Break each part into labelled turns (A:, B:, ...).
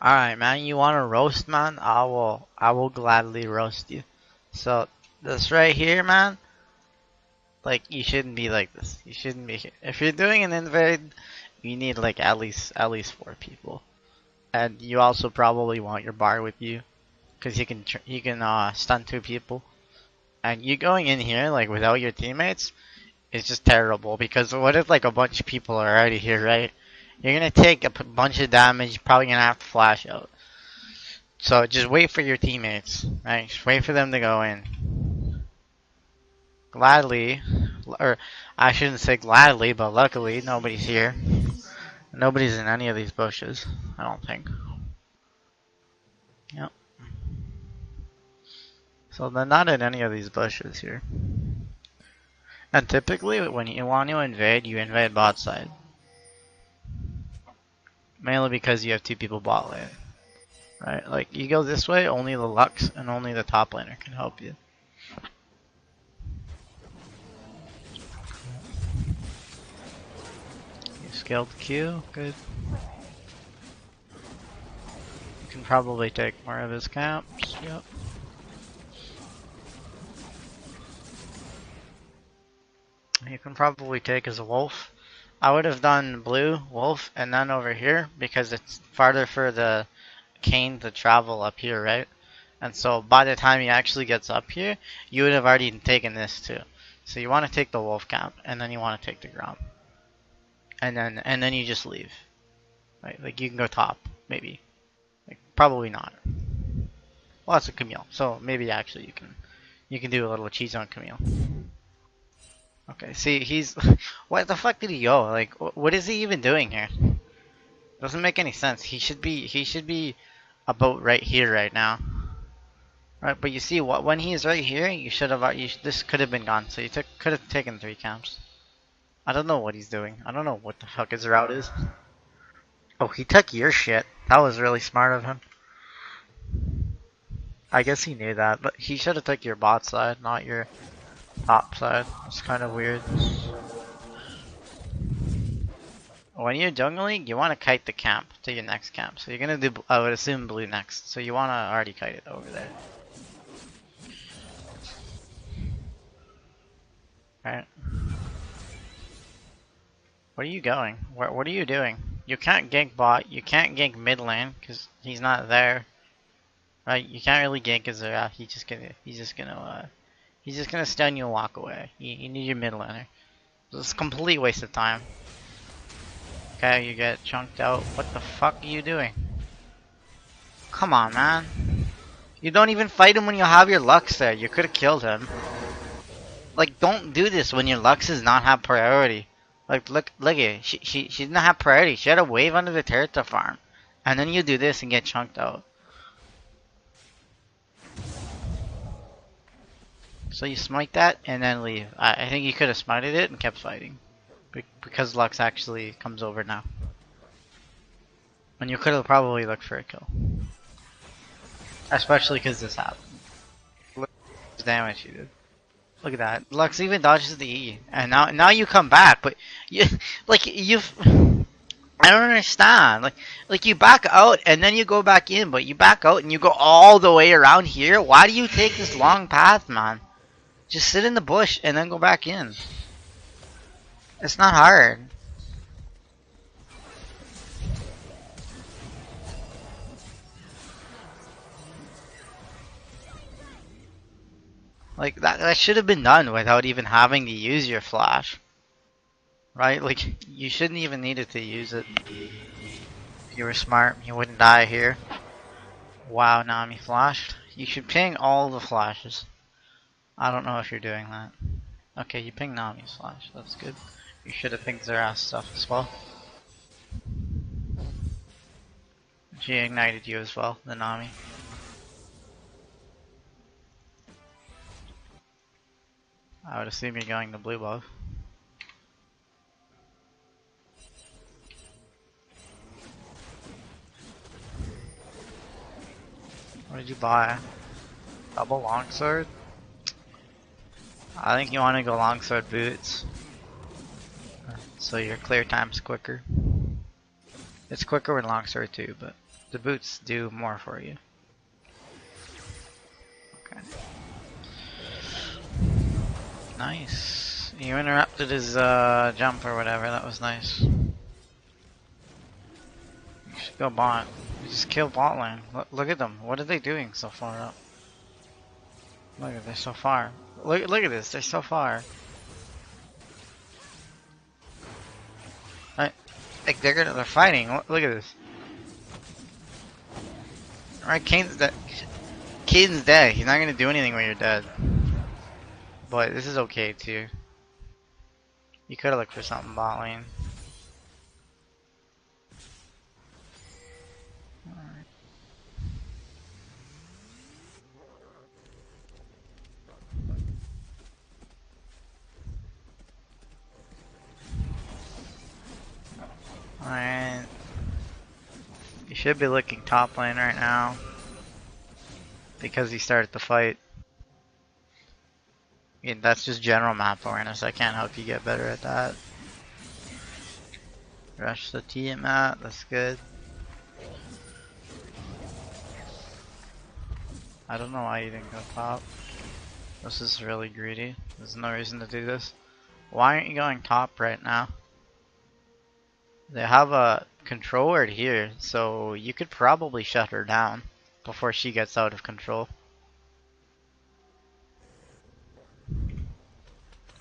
A: Alright, man, you want to roast, man? I will gladly roast you. So, this right here, man, like, you shouldn't be like this. You shouldn't be here. If you're doing an invade, you need, like, at least 4 people. And you also probably want your bar with you, because you can stun 2 people. And you going in here, like, without your teammates, is just terrible, because what if, like, a bunch of people are already here, right? You're gonna take a bunch of damage, probably gonna have to flash out. So just wait for your teammates, right? Just wait for them to go in. Gladly, or I shouldn't say gladly, but luckily nobody's here. Nobody's in any of these bushes, I don't think. Yep. So they're not in any of these bushes here. And typically, when you want to invade, you invade bot side. Mainly because you have 2 people bot lane. Right? Like, you go this way, only the Lux and only the top laner can help you. You scaled Q, good. You can probably take more of his camps, yep. You can probably take his wolf. I would have done blue, wolf, and then over here, because it's farther for the Kane to travel up here, right? And so by the time he actually gets up here, you would have already taken this too. So you want to take the wolf camp, and then you want to take the Grom. And then you just leave. Right? Like, you can go top, maybe. Like, probably not. Well, that's a Camille, so maybe actually you can do a little cheese on Camille. Okay, see, he's what the fuck did he go? Like, what is he even doing here? Doesn't make any sense. He should be about right here right now. Right, but you see what when he is right here, you should have this could have been gone. So you could have taken 3 camps. I don't know what he's doing. I don't know what the fuck his route is. Oh, he took your shit. That was really smart of him. I guess he knew that, but he should have took your bot side, not your top side. It's kind of weird. When you're jungling, you want to kite the camp to your next camp. So you're gonna do, I would assume, blue next. So you want to already kite it over there. Right. Where are you going? What are you doing? You can't gank bot. You can't gank mid lane because he's not there. Right? You can't really gank his he's just gonna stun you and walk away. You need your mid laner. It's a complete waste of time. Okay, you get chunked out. What the fuck are you doing? Come on, man. You don't even fight him when you have your Lux there. You could have killed him. Like, don't do this when your Lux does not have priority. Like, look at it. She didn't have priority. She had a wave under the turret to farm. And then you do this and get chunked out. So you smite that and then leave. I think you could have smited it and kept fighting. Because Lux actually comes over now. And you could have probably looked for a kill. Especially because this happened. Look at the damage you did. Look at that. Lux even dodges the E. And now you come back, but you I don't understand. Like you back out and then you go back in, but you back out and you go all the way around here. Why do you take this long path, man? Just sit in the bush and then go back in. It's not hard. Like that should have been done without even having to use your flash. Right? Like you shouldn't even needed to use it. If you were smart, you wouldn't die here. Wow, Nami flashed. You should ping all the flashes. I don't know if you're doing that. Okay, you ping Nami's flash. That's good. You should have pinged Zerath's stuff as well. She ignited you as well, the Nami. I would assume you're going to blue buff. What did you buy? Double longsword? I think you want to go longsword boots. So your clear time's quicker. It's quicker with longsword too, but The boots do more for you. Okay. Nice. You interrupted his jump or whatever. That was nice. You should go bot. You just kill bot lane. Look at them. What are they doing so far up? Look at they're so far. Look at this. They're so far. Like they're fighting. Look at this. Alright, Kane's dead. Kane's dead. He's not gonna do anything when you're dead. But this is okay too. You could have looked for something bot lane. Alright. You should be looking top lane right now. Because he started the fight. Yeah, that's just general map awareness. I can't help you get better at that. Rush the Tiamat, that's good. I don't know why you didn't go top. This is really greedy. There's no reason to do this. Why aren't you going top right now? They have a control ward here, so you could probably shut her down before she gets out of control.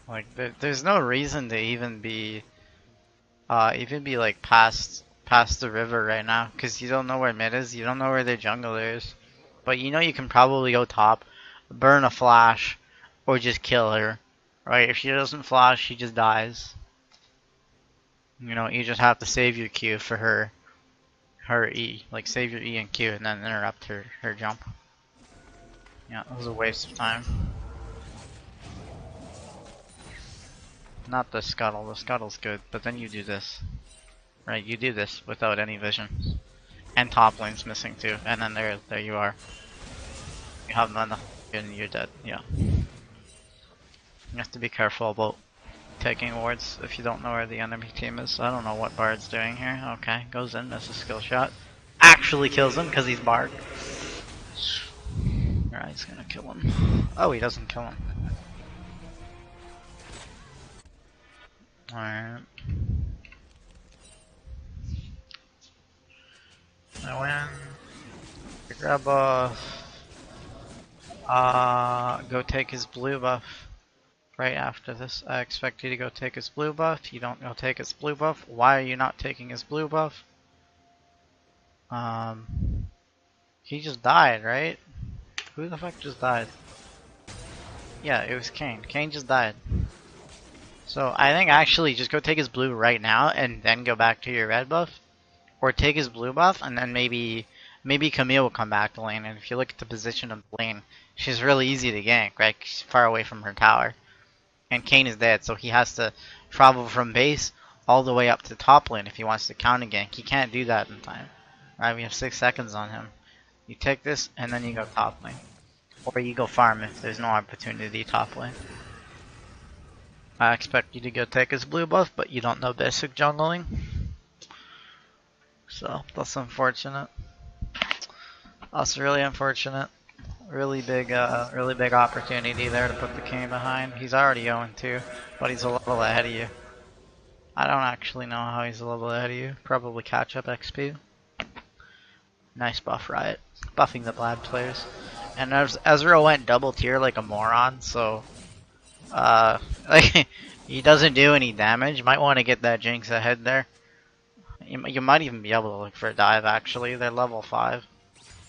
A: Like, there's no reason to even be like past the river right now, because you don't know where mid is, you don't know where their jungler is. But you know you can probably go top, burn a flash, or just kill her. Right? If she doesn't flash, she just dies. You know, you just have to save your Q for her E. Like, save your E and Q and then interrupt her jump. Yeah, it was a waste of time. Not the scuttle. The scuttle's good, but then you do this. Right, you do this without any vision. And top lane's missing too, and then there you are. You have none and you're dead, yeah. You have to be careful about taking wards if you don't know where the enemy team is. I don't know what Bard's doing here. Okay, goes in, misses a skill shot. Actually kills him because he's Bard. Alright, he's gonna kill him. Oh, he doesn't kill him. Alright. I win. Grab go take his blue buff. Right after this, I expect you to go take his blue buff. You don't go take his blue buff. Why are you not taking his blue buff? He just died, right? Who the fuck just died? Yeah, it was Kane. Kane just died. So I think actually just go take his blue right now and then go back to your red buff. Or take his blue buff and then maybe Camille will come back to lane. And if you look at the position of the lane, she's really easy to gank, right? She's far away from her tower. And Kane is dead, so he has to travel from base all the way up to top lane if he wants to counter gank. He can't do that in time. Right, we have 6 seconds on him. You take this, and then you go top lane. Or you go farm if there's no opportunity top lane. I expect you to go take his blue buff, but you don't know basic jungling. So, that's unfortunate. That's really unfortunate. Really big opportunity there to put the Kane behind. He's already 0-2, but he's a level ahead of you. I don't actually know how he's a level ahead of you. Probably catch up XP. Nice buff, Riot. Buffing the Blad players. And Ezreal went double tier like a moron, so like he doesn't do any damage. You might want to get that Jinx ahead there. You might even be able to look for a dive actually. They're level 5.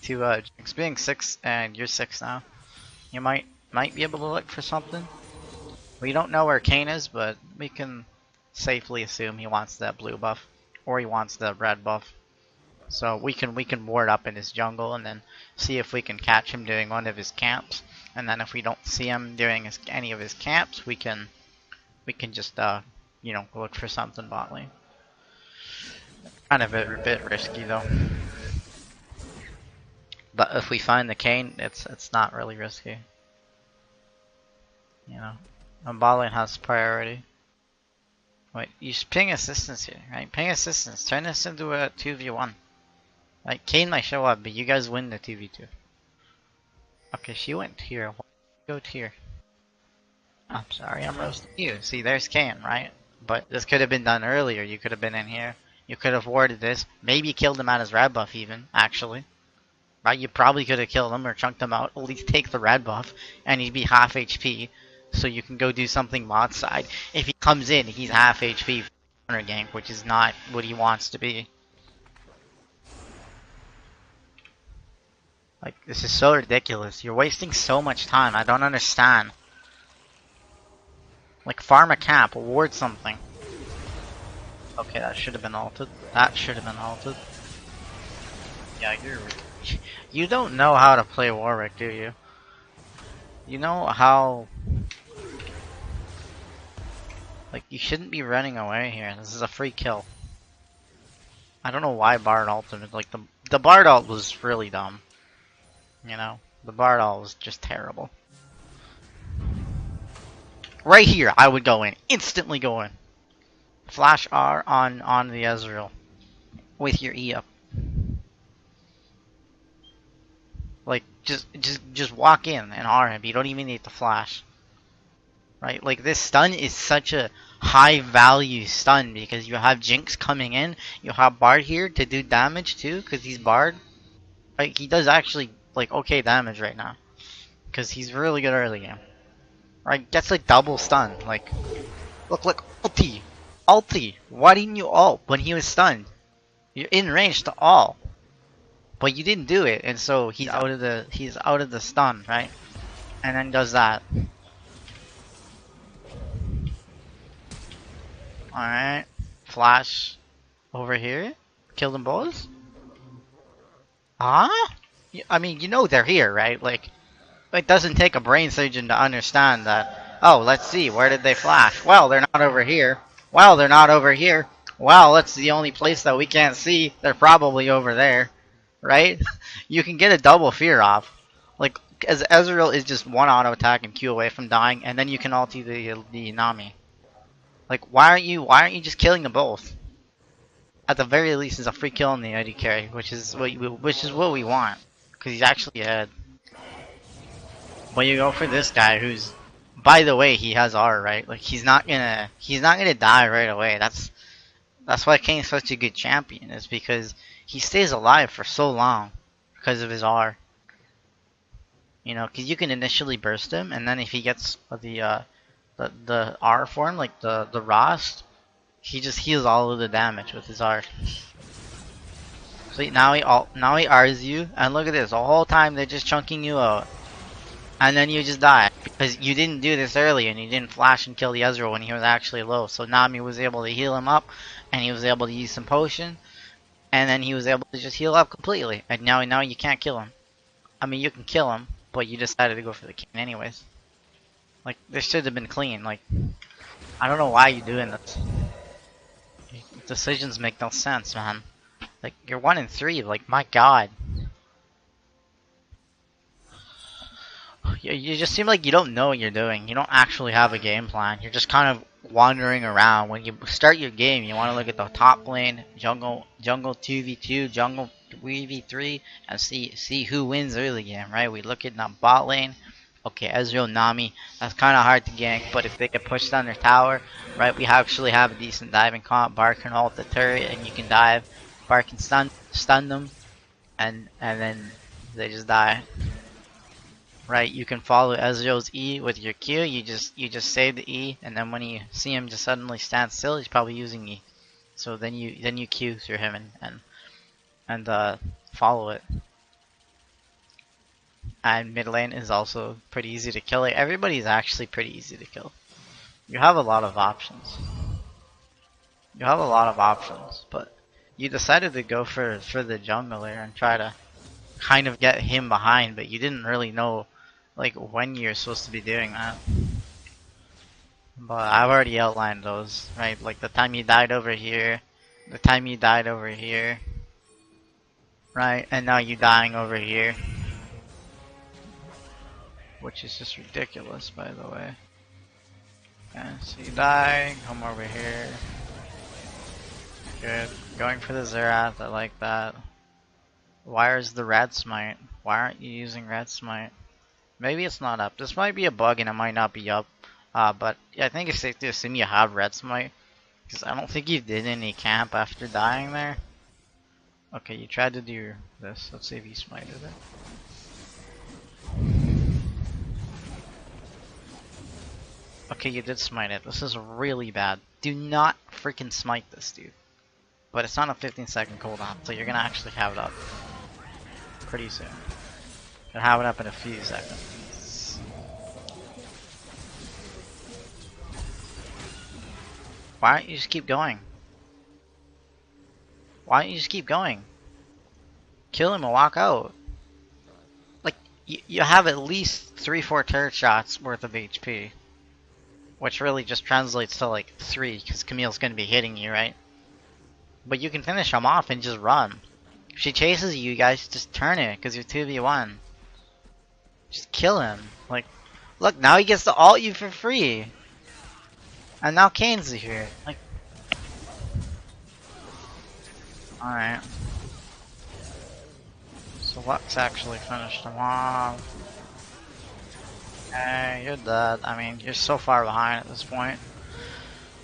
A: To Jinx being 6 and you're 6 now. You might be able to look for something. We don't know where Kane is, but we can safely assume he wants that blue buff. Or he wants the red buff. So we can ward up in his jungle and then see if we can catch him doing one of his camps. And then if we don't see him doing any of his camps, we can just you know, look for something bot lane. Kind of a bit risky though. But if we find the Kane, it's not really risky. You know, and bot lane has priority. Wait, you should ping assistance here, right? Ping assistance. Turn this into a 2v1. Like, Kane might show up, but you guys win the 2v2. Okay, she went here. Why did you go here? I'm sorry, I'm roasting you. See, there's Kane, right? But this could have been done earlier. You could have been in here. You could have warded this. Maybe killed him at his red buff even, actually. Right? You probably could have killed him or chunked him out. At least take the red buff, and he'd be half HP. So you can go do something mod side. If he comes in, he's half HP for counter gank, which is not what he wants to be. Like, this is so ridiculous. You're wasting so much time. I don't understand. Like, farm a cap, award something. Okay, that should have been altered. That should have been altered. Yeah, you don't know how to play Warwick, do you? You know how... Like, you shouldn't be running away here. This is a free kill. I don't know why Bard ulted. Like, the Bard ult was really dumb. You know? The Bard ult was just terrible. Right here, I would go in. Instantly go in. Flash R on the Ezreal. With your E up. Like, just walk in and R him. You don't even need to flash. Right? Like, this stun is such a high value stun because you have Jinx coming in. You have Bard here to do damage too because he's Bard. Like, he does actually, like, okay damage right now. Because he's really good early game. Right? Gets a double stun. Like, look, ulti. Ulti. Why didn't you ult when he was stunned? You're in range to ult. But you didn't do it, and so he's out of the stun, right? And then does that. Alright. Flash over here. Kill them both? Huh? I mean, you know they're here, right? Like, it doesn't take a brain surgeon to understand that, oh, let's see, where did they flash? Well, they're not over here. Well, they're not over here. Well, that's the only place that we can't see. They're probably over there. Right? You can get a double fear off. Like, as Ezreal is just one auto attack and Q away from dying, and then you can ulti the Nami. Like, why aren't you just killing them both? At the very least, it's a free kill on the AD carry, which is what we want, because he's actually ahead. But you go for this guy who's, by the way, he has R, right? Like, he's not gonna die right away. That's why Kane's such a good champion, is because he stays alive for so long because of his R. You know, because you can initially burst him, and then if he gets the R form, like the Rost, he just heals all of the damage with his R. So now he R's you, and look at this. The whole time they're just chunking you out, and then you just die because you didn't do this early, and you didn't flash and kill the Ezreal when he was actually low. So Nami was able to heal him up, and he was able to use some potion. And then he was able to just heal up completely. And now you can't kill him. I mean, you can kill him, but you decided to go for the king anyways. Like, this should have been clean. Like, I don't know why you're doing this. Decisions make no sense, man. Like, you're 1-3. Like, my god. You just seem like you don't know what you're doing. You don't actually have a game plan. You're just kind of wandering around. When you start your game, you want to look at the top lane, jungle 2v2, jungle 3v3, and see who wins early game, right? We look at the bot lane. Okay, Ezreal, Nami, that's kind of hard to gank, but if they get pushed down their tower, right, we actually have a decent diving comp. Bar can ult the turret, and you can dive. Bar can stun them, and then they just die. Right, you can follow Ezreal's E with your Q. You just save the E, and then when you see him just suddenly stand still, he's probably using E. So then you Q through him and follow it. And mid lane is also pretty easy to kill. Like, everybody's actually pretty easy to kill. You have a lot of options. You have a lot of options, but you decided to go for the jungler and try to kind of get him behind, but you didn't really know like when you're supposed to be doing that. But I've already outlined those, right? Like the time you died over here, the time you died over here, right? And now you dying over here, which is just ridiculous, by the way. Yeah, so you die, come over here. Good. Going for the Xerath, I like that. Where's the red smite? Why aren't you using red smite? Maybe it's not up. This might be a bug and it might not be up. But I think it's safe to assume you have red smite. Because I don't think you did any camp after dying there. Okay, you tried to do this. Let's see if you smited it. Okay, you did smite it. This is really bad. Do not freaking smite this, dude. But it's on a 15-second cooldown, so you're gonna actually have it up pretty soon. You'll have it up in a few seconds. Why don't you just keep going? Why don't you just keep going? Kill him and walk out. Like, you have at least 3-4 turret shots worth of HP. Which really just translates to like 3, because Camille's gonna be hitting you, right? But you can finish him off and just run. If she chases you guys, just turn it, because you're 2v1. Just kill him. Like, look, now he gets to ult you for free. And now Kane's here. Like, alright. So Lux actually finished him off. Hey, you're dead. I mean, you're so far behind at this point.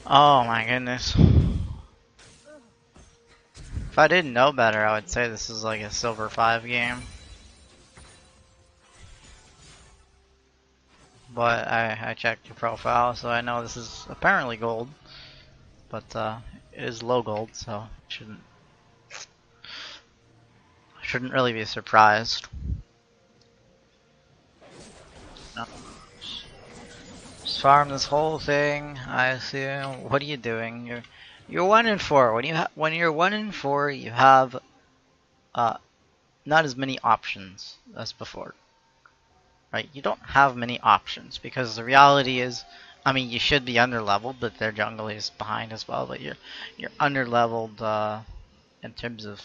A: Oh my goodness. If I didn't know better, I would say this is like a Silver 5 game. But I checked your profile, so I know this is apparently gold. But it is low gold, so shouldn't really be surprised. No. Just farm this whole thing, I assume. What are you doing? You're 1-4. When you're 1-4, you have not as many options as before. Right? You don't have many options because the reality is, I mean, you should be underleveled, but their jungle is behind as well. But you're underleveled in terms of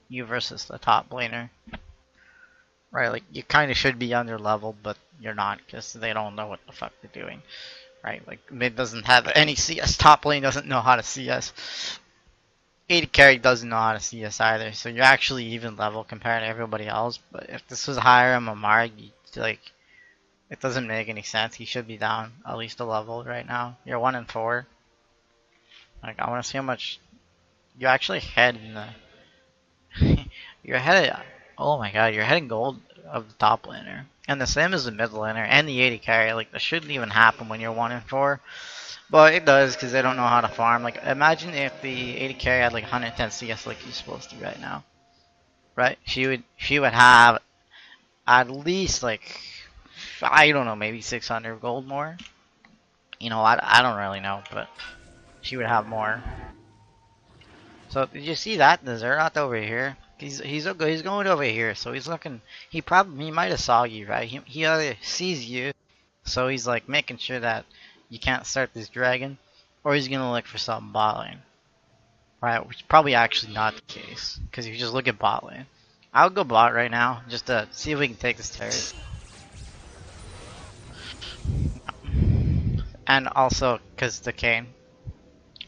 A: you versus the top laner. Right? Like you kind of should be underleveled, but you're not because they don't know what the fuck they're doing. Right? Like mid doesn't have any CS, top lane doesn't know how to CS. AD carry doesn't know how to CS either, so you're actually even level compared to everybody else. But if this was higher on Mamar, like, it doesn't make any sense. He should be down at least a level right now. You're 1-4. Like, I want to see how much you actually head in the. You're ahead. Oh my god, you're ahead in gold of the top laner, and the same as the mid laner and the AD carry. Like, that shouldn't even happen when you're 1-4. But it does because they don't know how to farm. Like, imagine if the AD carry had like 110 CS like you're supposed to right now. Right? She would have at least like, I don't know, maybe 600 gold more. You know, I don't really know, but she would have more. So did you see that? The Zerot over here? He's going over here, so he's looking. He might have saw you, right? He either sees you, so he's like making sure that you can't start this dragon, or he's gonna look for something bot lane, right? Which is probably actually not the case, because if you just look at bot lane, I would go bot right now just to see if we can take this turret. And also because the Kane,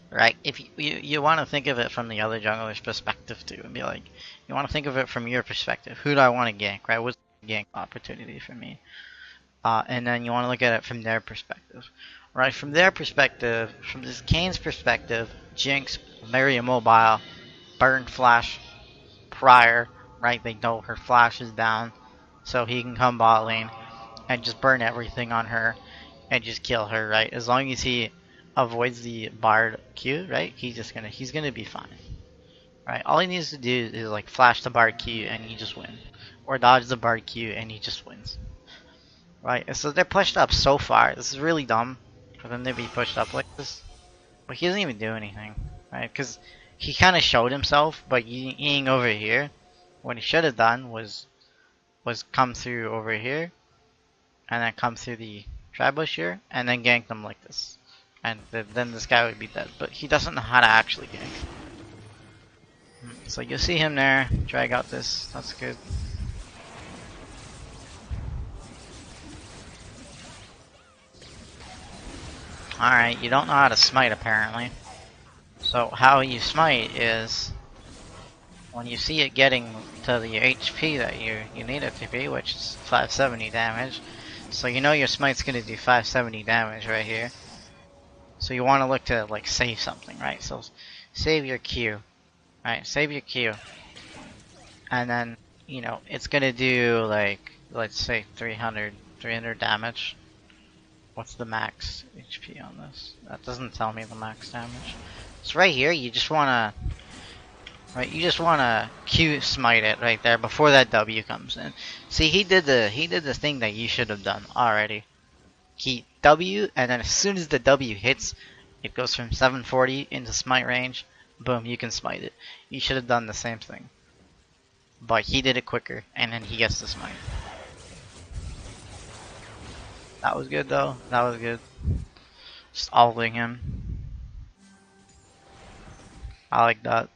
A: right? If you want to think of it from the other jungler's perspective too, and be like, you want to think of it from your perspective. Who do I want to gank, right? What's the gank opportunity for me? And then you want to look at it from their perspective, right? From their perspective, from this Kane's perspective, Jinx, very immobile, burn flash prior, right? They know her flash is down, so he can come bot lane and just burn everything on her and just kill her, right? As long as he avoids the Bard Q, right? He's gonna be fine, right? All he needs to do is like flash the Bard Q and he just wins, or dodge the Bard Q and he just wins, right? And so they're pushed up so far. This is really dumb for them to be pushed up like this, but he doesn't even do anything, right? Because he kind of showed himself by eating over here. What he should have done was come through over here, and then come through the tribush here, and then gank them like this. And then this guy would be dead. But he doesn't know how to actually gank. So you'll see him there, drag out this, that's good. Alright, you don't know how to smite apparently. So how you smite is when you see it getting to the HP that you need it to be, which is 570 damage, so you know your smite's gonna do 570 damage right here. So you want to look to like save something, right? So save your Q, right? Save your Q, and then you know it's gonna do like let's say 300 damage. What's the max HP on this? That doesn't tell me the max damage. So right here, you just wanna Q smite it right there before that W comes in. See, he did the thing that you should have done already. He W, and then as soon as the W hits, it goes from 740 into smite range. Boom, you can smite it. You should have done the same thing. But he did it quicker, and then he gets the smite. That was good though. That was good. Just ulting him. I like that.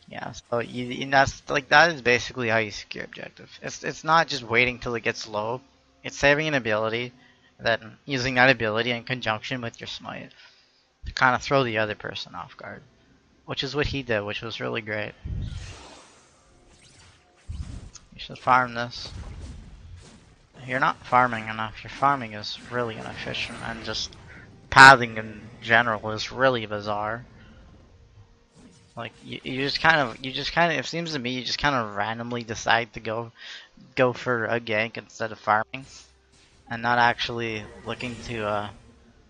A: Yeah, so and that's like that is basically how you secure objective. It's not just waiting till it gets low. It's saving an ability, then using that ability in conjunction with your smite to kind of throw the other person off guard, which is what he did, which was really great. You should farm this. You're not farming enough. Your farming is really inefficient, and just pathing in general is really bizarre. Like you just kind of it seems to me you just kind of randomly decide to go for a gank instead of farming, and not actually looking to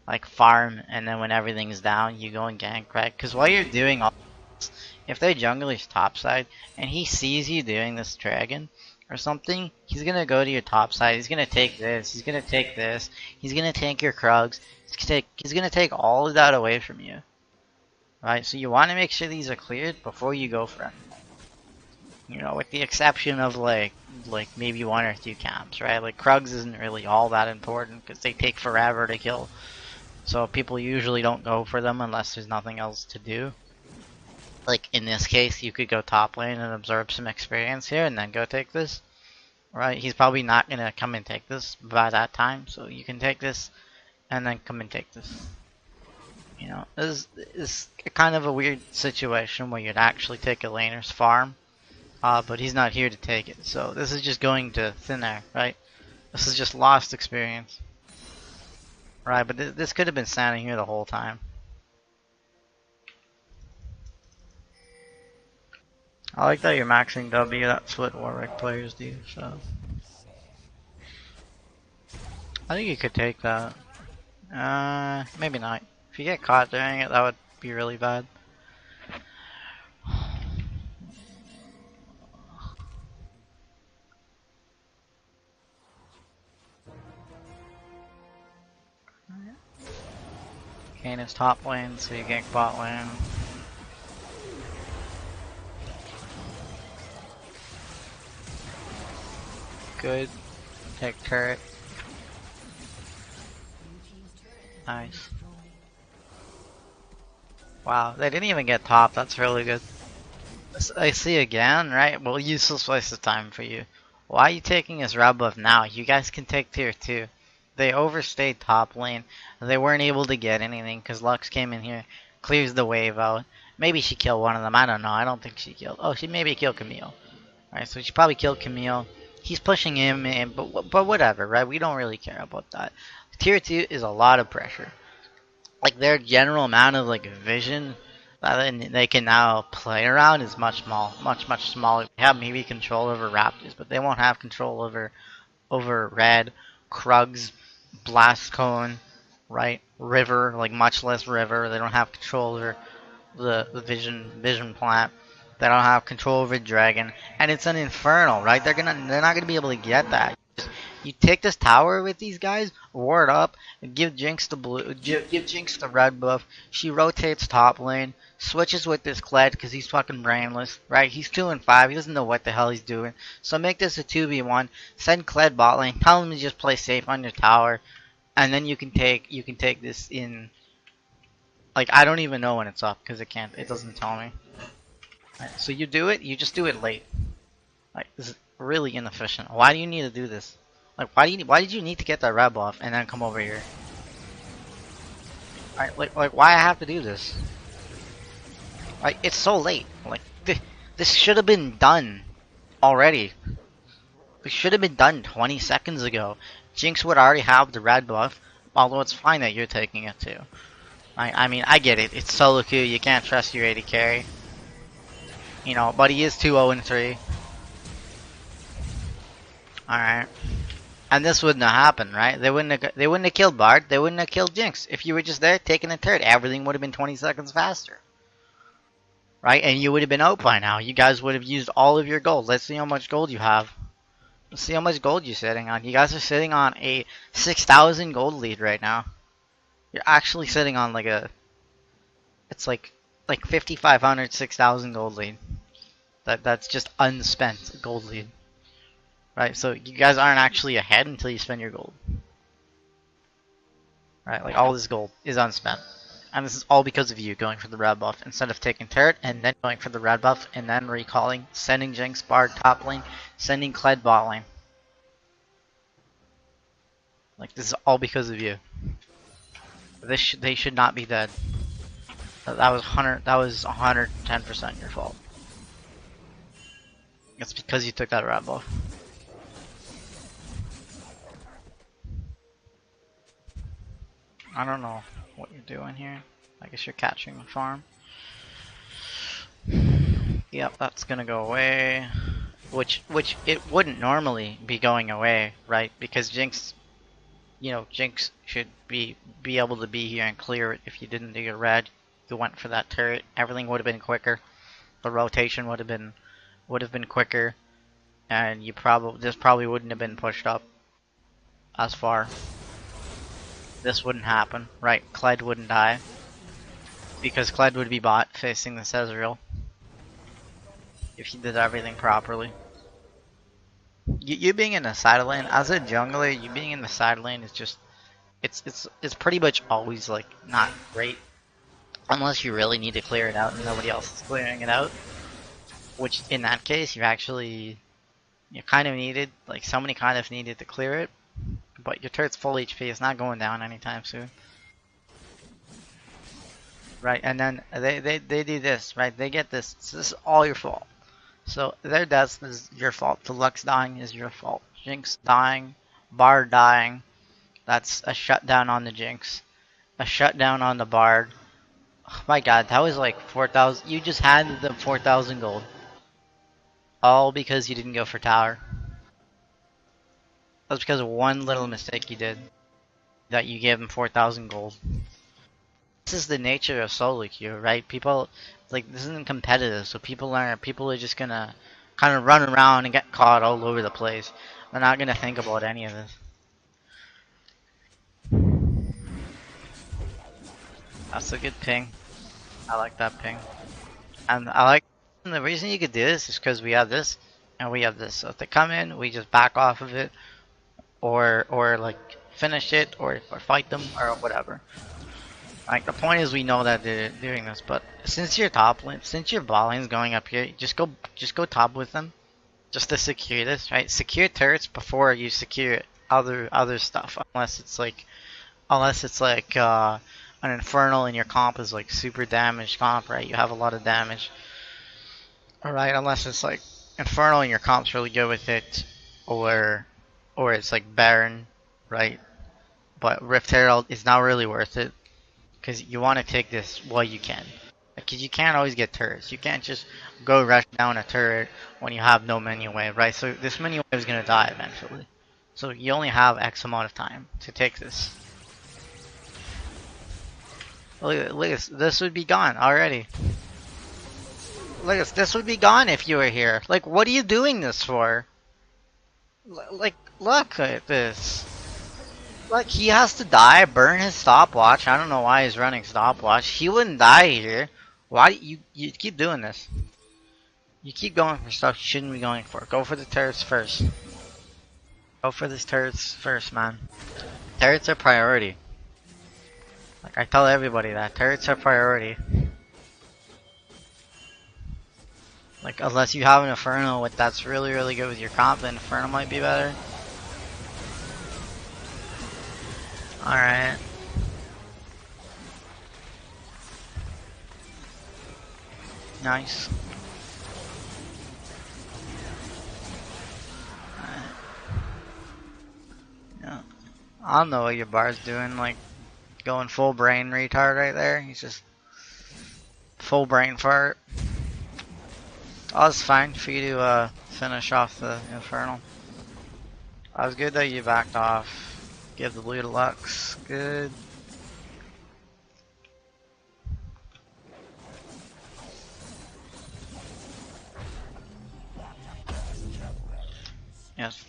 A: like farm, and then when everything's down you go and gank, right? Because while you're doing all this, if their jungler's topside and he sees you doing this dragon or something, he's gonna go to your topside, he's gonna take this, he's gonna take this, he's gonna tank your Krugs, he's gonna take all of that away from you. Right, so you want to make sure these are cleared before you go for it. You know, with the exception of like maybe one or two camps, right? Like Krugs isn't really all that important because they take forever to kill. So people usually don't go for them unless there's nothing else to do. Like in this case, you could go top lane and absorb some experience here and then go take this. Right, he's probably not gonna come and take this by that time, so you can take this and then come and take this. You know, this is kind of a weird situation where you'd actually take a laner's farm, but he's not here to take it. So this is just going to thin air, right? This is just lost experience. Right, but this could have been standing here the whole time. I like that you're maxing W, that's what Warwick players do, so. I think you could take that. Maybe not. If you get caught doing it, that would be really bad. Kane is top lane, so you gank bot lane. Good. Take turret. Nice. Wow, they didn't even get top, that's really good. I see again, right? Well, useless waste of time for you. Why are you taking his red buff now? You guys can take tier 2. They overstayed top lane. They weren't able to get anything because Lux came in here, clears the wave out. Maybe she killed one of them, I don't know. I don't think she killed. Oh, she maybe killed Camille. Alright, so she probably killed Camille. He's pushing him in, but whatever, right? We don't really care about that. Tier 2 is a lot of pressure. Like their general amount of like vision that they can now play around is much smaller. They have maybe control over Raptors, but they won't have control over Red, Krugs, Blast Cone, right? River, like much less River. They don't have control over the vision plant. They don't have control over Dragon, and it's an Infernal, right? They're not gonna be able to get that. You take this tower with these guys, ward up, and give Jinx the blue, give Jinx the red buff. She rotates top lane, switches with this Kled because he's fucking brainless, right? He's 2 and 5, he doesn't know what the hell he's doing. So make this a 2v1. Send Kled bot lane, tell him to just play safe on your tower, and then you can take this in. Like I don't even know when it's up because it doesn't tell me. Right, so you do it, you just do it late. Like this is really inefficient. Why do you need to do this? Like, why did you need to get that red buff and then come over here? Like why I have to do this? Like, it's so late. Like This should have been done already. This should have been done 20 seconds ago. Jinx would already have the red buff, although it's fine that you're taking it too. I mean, I get it. It's solo queue. You can't trust your AD carry. You know, but he is 2-0-3. Alright. And this wouldn't have happened, right? They wouldn't have killed Bard. They wouldn't have killed Jinx. If you were just there taking a turret, everything would have been 20 seconds faster. Right? And you would have been out by now. You guys would have used all of your gold. Let's see how much gold you have. Let's see how much gold you're sitting on. You guys are sitting on a 6,000 gold lead right now. You're actually sitting on like a... It's like 5,500, 6,000 gold lead. That's just unspent gold lead. Right, so you guys aren't actually ahead until you spend your gold. Right, like all this gold is unspent. And this is all because of you going for the red buff instead of taking turret and then going for the red buff and then recalling, sending Jinx Bard top lane, sending Kled bot lane. Like this is all because of you. They should not be dead. That was 110% your fault. It's because you took that red buff. I don't know what you're doing here. I guess you're catching the farm. Yep, that's gonna go away. Which it wouldn't normally be going away, right? Because Jinx, you know, Jinx should be able to be here and clear it. If you didn't do your red, you went for that turret. Everything would have been quicker. The rotation would have been quicker, and this probably wouldn't have been pushed up as far. This wouldn't happen, right? Kled wouldn't die. Because Kled would be bot facing the Ezreal. If he did everything properly. You being in the side lane, as a jungler, you being in the side lane is just... It's pretty much always, like, not great. Unless you really need to clear it out and nobody else is clearing it out. Which, in that case, you kind of needed, like, somebody kind of needed to clear it. But your turret's full HP, it's not going down anytime soon. Right, and then they do this, right? They get this. So this is all your fault. So their death is your fault. The Lux dying is your fault. Jinx dying, Bard dying. That's a shutdown on the Jinx. A shutdown on the Bard. Oh my god, that was like 4,000. You just handed them 4,000 gold. All because you didn't go for tower. That's because of one little mistake you did. That you gave them 4,000 gold. This is the nature of solo queue, right? People, like, this isn't competitive, so people are just gonna kind of run around and get caught all over the place. They're not gonna think about any of this. That's a good ping. I like that ping. And the reason you could do this is because we have this, and we have this. So if they come in, we just back off of it, or like finish it, or fight them, or whatever. Like the point is, we know that they're doing this, but since your bot lane's going up here, just go top with them, just to secure this, right? Secure turrets before you secure other stuff, unless it's like an infernal and your comp is like super damaged comp, right? You have a lot of damage, alright? Unless it's like infernal and your comp's really good with it, or it's like Baron, right? But Rift Herald is not really worth it. Because you want to take this while you can. Because you can't always get turrets. You can't just go rush down a turret when you have no minion wave, right? So this minion wave is going to die eventually. So you only have X amount of time to take this. Look at this. This would be gone already. Look at this would be gone if you were here. Like, what are you doing this for? Like, look at this. Like, he has to die, burn his stopwatch. I don't know why he's running stopwatch. He wouldn't die here. Why you keep doing this? You keep going for stuff you shouldn't be going for. Go for the turrets first. Go for the turrets first, man. Turrets are priority. Like, I tell everybody that. Turrets are priority. Like, unless you have an Inferno that's really, really good with your comp, then Inferno might be better. Alright. Nice. I don't know what your bar's doing, like going full brain retard right there. He's just full brain fart. Oh, it's fine for you to finish off the Infernal. I was good that you backed off. Give the blue to Lux. Good. Yes.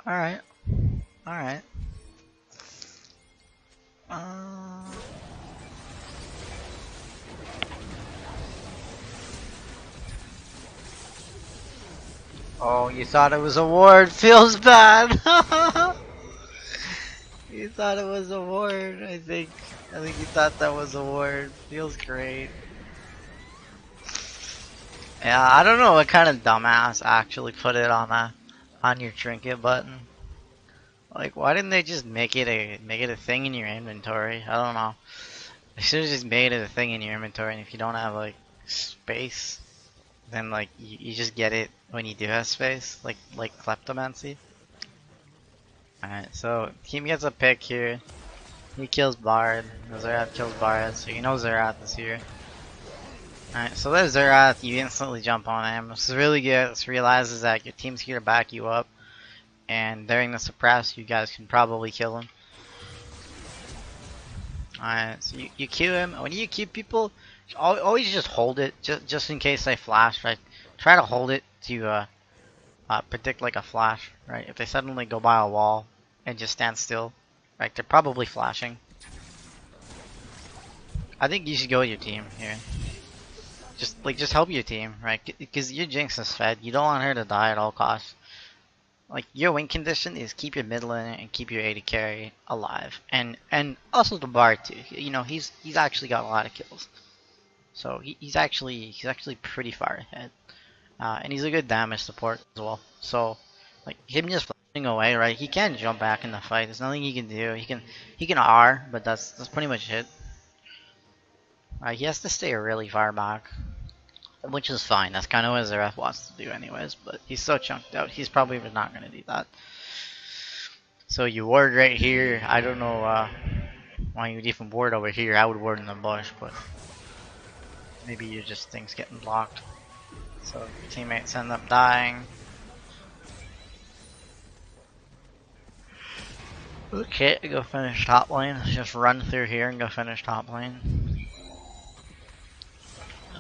A: Alright. Alright. Uh... Oh, you thought it was a ward. Feels bad. You thought it was a ward, I think. I think you thought that was a ward. Feels great. Yeah, I don't know what kind of dumbass actually put it on your trinket button. Like, why didn't they just make it a thing in your inventory? I don't know. They should have just made it a thing in your inventory, and if you don't have like space, then like you just get it when you do have space, like kleptomancy. Alright, so team gets a pick here. He kills Bard. Zerath kills Bard, so you know Zerath is here. Alright, so there's Zerath. You instantly jump on him. This is really good. This realizes that your team's here to back you up, and during the suppress, you guys can probably kill him. Alright, so you Q him. When you Q people, always just hold it, just in case they flash, right? Try to hold it to predict like a flash, right? If they suddenly go by a wall and just stand still, right? They're probably flashing. I think you should go with your team here. Just help your team, right? Because your Jinx is fed. You don't want her to die at all costs. Like, your win condition is keep your mid laner and keep your AD carry alive, and also the Bard too. You know, he's actually got a lot of kills, so he's actually pretty far ahead, and he's a good damage support as well. So, like him just flashing away, right? He can't jump back in the fight. There's nothing he can do. He can R, but that's pretty much it. He has to stay really far back, which is fine. That's kind of what Zerath wants to do anyways, but he's so chunked out, he's probably not going to do that. So you ward right here. I don't know why you would even ward over here. I would ward in the bush, but maybe you just things getting blocked. So your teammates end up dying. Okay, go finish top lane. Just run through here and go finish top lane.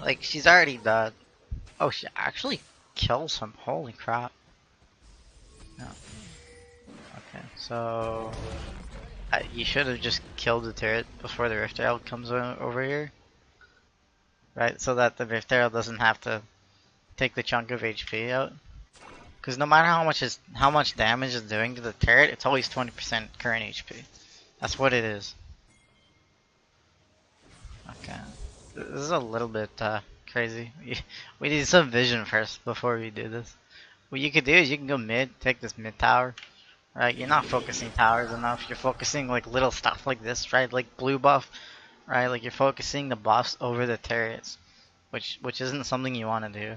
A: Like, she's already dead. Oh, she actually kills him. Holy crap. Yeah. Okay, so you should have just killed the turret before the Rift Herald comes over here. Right, so that the Rift Herald doesn't have to take the chunk of HP out. Because no matter how much damage it's doing to the turret, it's always 20% current HP. That's what it is. Okay. This is a little bit crazy. We need some vision first before we do this. What you could do is you can go mid, take this mid tower. Right, you're not focusing towers enough. You're focusing like little stuff like this, right? Like blue buff, right? Like you're focusing the buffs over the turrets, which isn't something you want to do,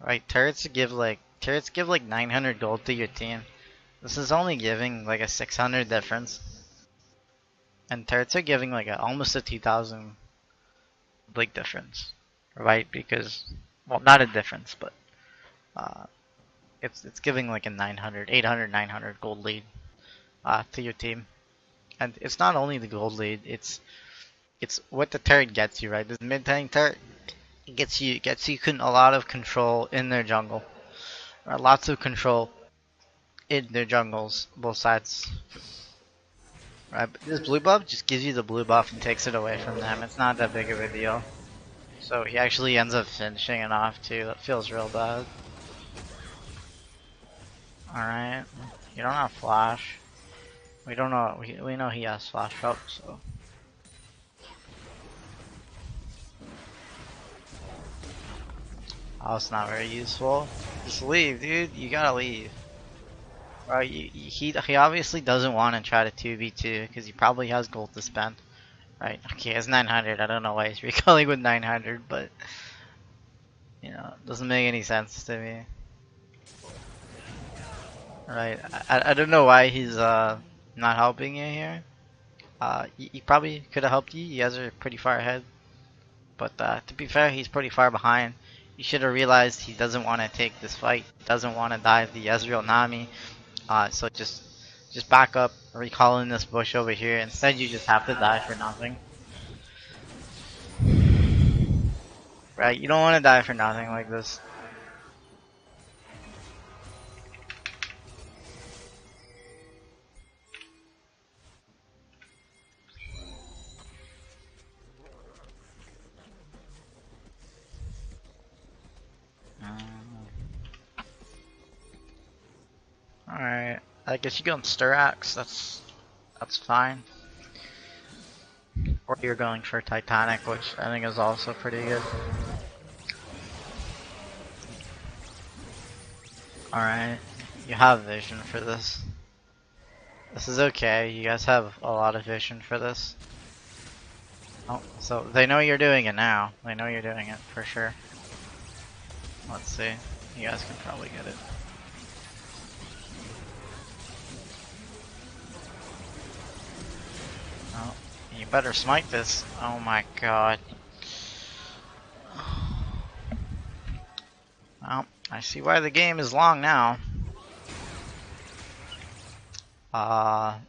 A: right? Turrets give like 900 gold to your team. This is only giving like a 600 difference, and turrets are giving like almost a 2,000 big difference, right? Because, well, not a difference, but it's giving like a 900, 800, 900 gold lead to your team. And it's not only the gold lead, it's what the turret gets you, right? This mid tank turret gets you a lot of control in their jungle. Lots of control in their jungles, both sides. Right, but this blue buff just gives you the blue buff and takes it away from them. It's not that big of a deal. So he actually ends up finishing it off too. That feels real bad. Alright. You don't have flash. We don't know, we know he has flash up, so. Oh, it's not very useful. Just leave, dude. You gotta leave. Right, he obviously doesn't want to try to 2v2 because he probably has gold to spend. Right, okay, it's 900. I don't know why he's recalling with 900, but you know, it doesn't make any sense to me. Right. I don't know why he's not helping you here. He probably could have helped you. You guys are pretty far ahead. But to be fair, he's pretty far behind. You should have realized he doesn't want to take this fight. Doesn't want to dive the Ezreal Nami. So just back up, recall in this bush over here. Instead, you just have to die for nothing. Right? You don't want to die for nothing like this. Alright. I guess you go on Stirax, that's fine. Or you're going for Titanic, which I think is also pretty good. Alright. You have vision for this. This is okay, you guys have a lot of vision for this. Oh, so they know you're doing it now. They know you're doing it for sure. Let's see. You guys can probably get it. Oh, you better smite this. Oh my god. Well, I see why the game is long now.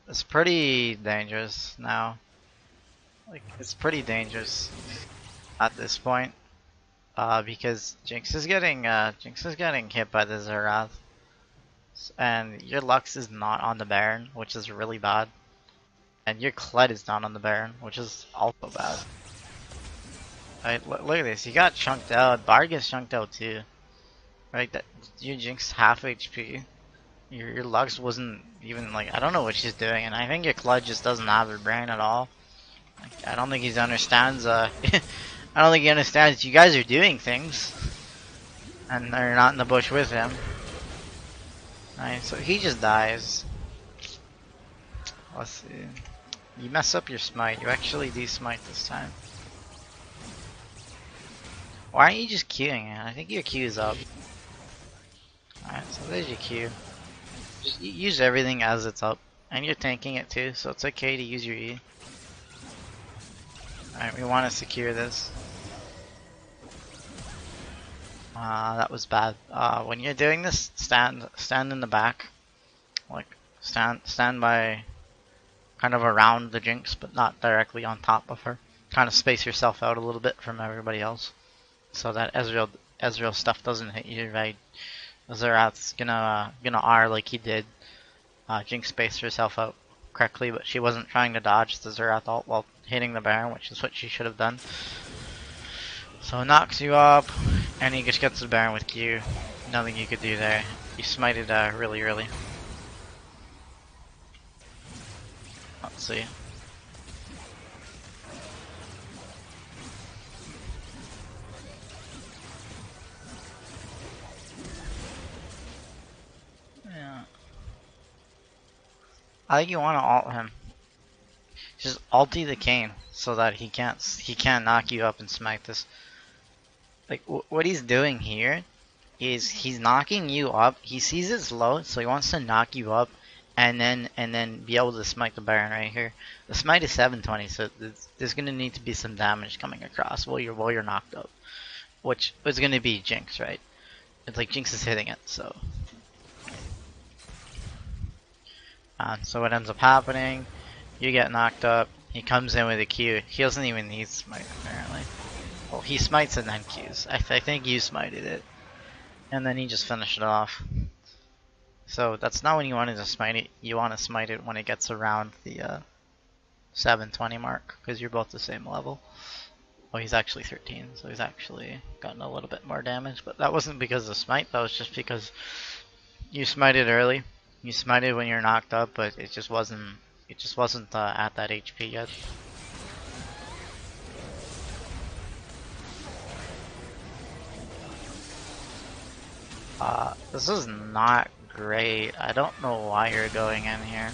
A: It's pretty dangerous now. Like, it's pretty dangerous at this point. Because Jinx is getting hit by the Zerath. And your Lux is not on the Baron, which is really bad. And your Kled is not on the Baron, which is also bad. Right, look at this, you got chunked out. Bard gets chunked out too. Right, that your Jinx half HP. Your Lux wasn't even like, I don't know what she's doing, and I think your Kled just doesn't have her brain at all. Like, I don't think he understands. I don't think he understands you guys are doing things, and they're not in the bush with him. Right, so he just dies. Let's see. You mess up your smite. You actually do smite this time. Why aren't you just queuing it? I think your queue is up. Alright, so there's your queue. Just use everything as it's up. And you're tanking it too, so it's okay to use your E. Alright, we want to secure this. That was bad. When you're doing this, stand in the back. Like, stand by, kind of around the Jinx, but not directly on top of her. Kind of space yourself out a little bit from everybody else, so that Ezreal stuff doesn't hit you, right? Zerath's gonna R like he did. Jinx spaced herself out correctly, but she wasn't trying to dodge the Zerath ult while hitting the Baron, which is what she should have done. So it knocks you up, and he just gets the Baron with Q. Nothing you could do there. You smited really early. Let's see. Yeah. I think you want to ult him. Just ulti the Kayn so that he can't knock you up and smite this. Like what he's doing here is he's knocking you up. He sees it's low, so he wants to knock you up, and then be able to smite the Baron right here. The smite is 720, so there's gonna need to be some damage coming across while you're knocked up, which is gonna be Jinx, right? It's like Jinx is hitting it, so. So what ends up happening? You get knocked up. He comes in with a Q. He doesn't even need smite apparently. Well, he smites and then Qs. I think you smited it. And then he just finished it off. So that's not when you wanted to smite it. You want to smite it when it gets around the 720 mark, because you're both the same level. Oh, he's actually 13, so he's actually gotten a little bit more damage. But that wasn't because of smite. That was just because you smited early. You smited when you're knocked up, but it just wasn't. It just wasn't at that HP yet. This is not great. I don't know why you're going in here.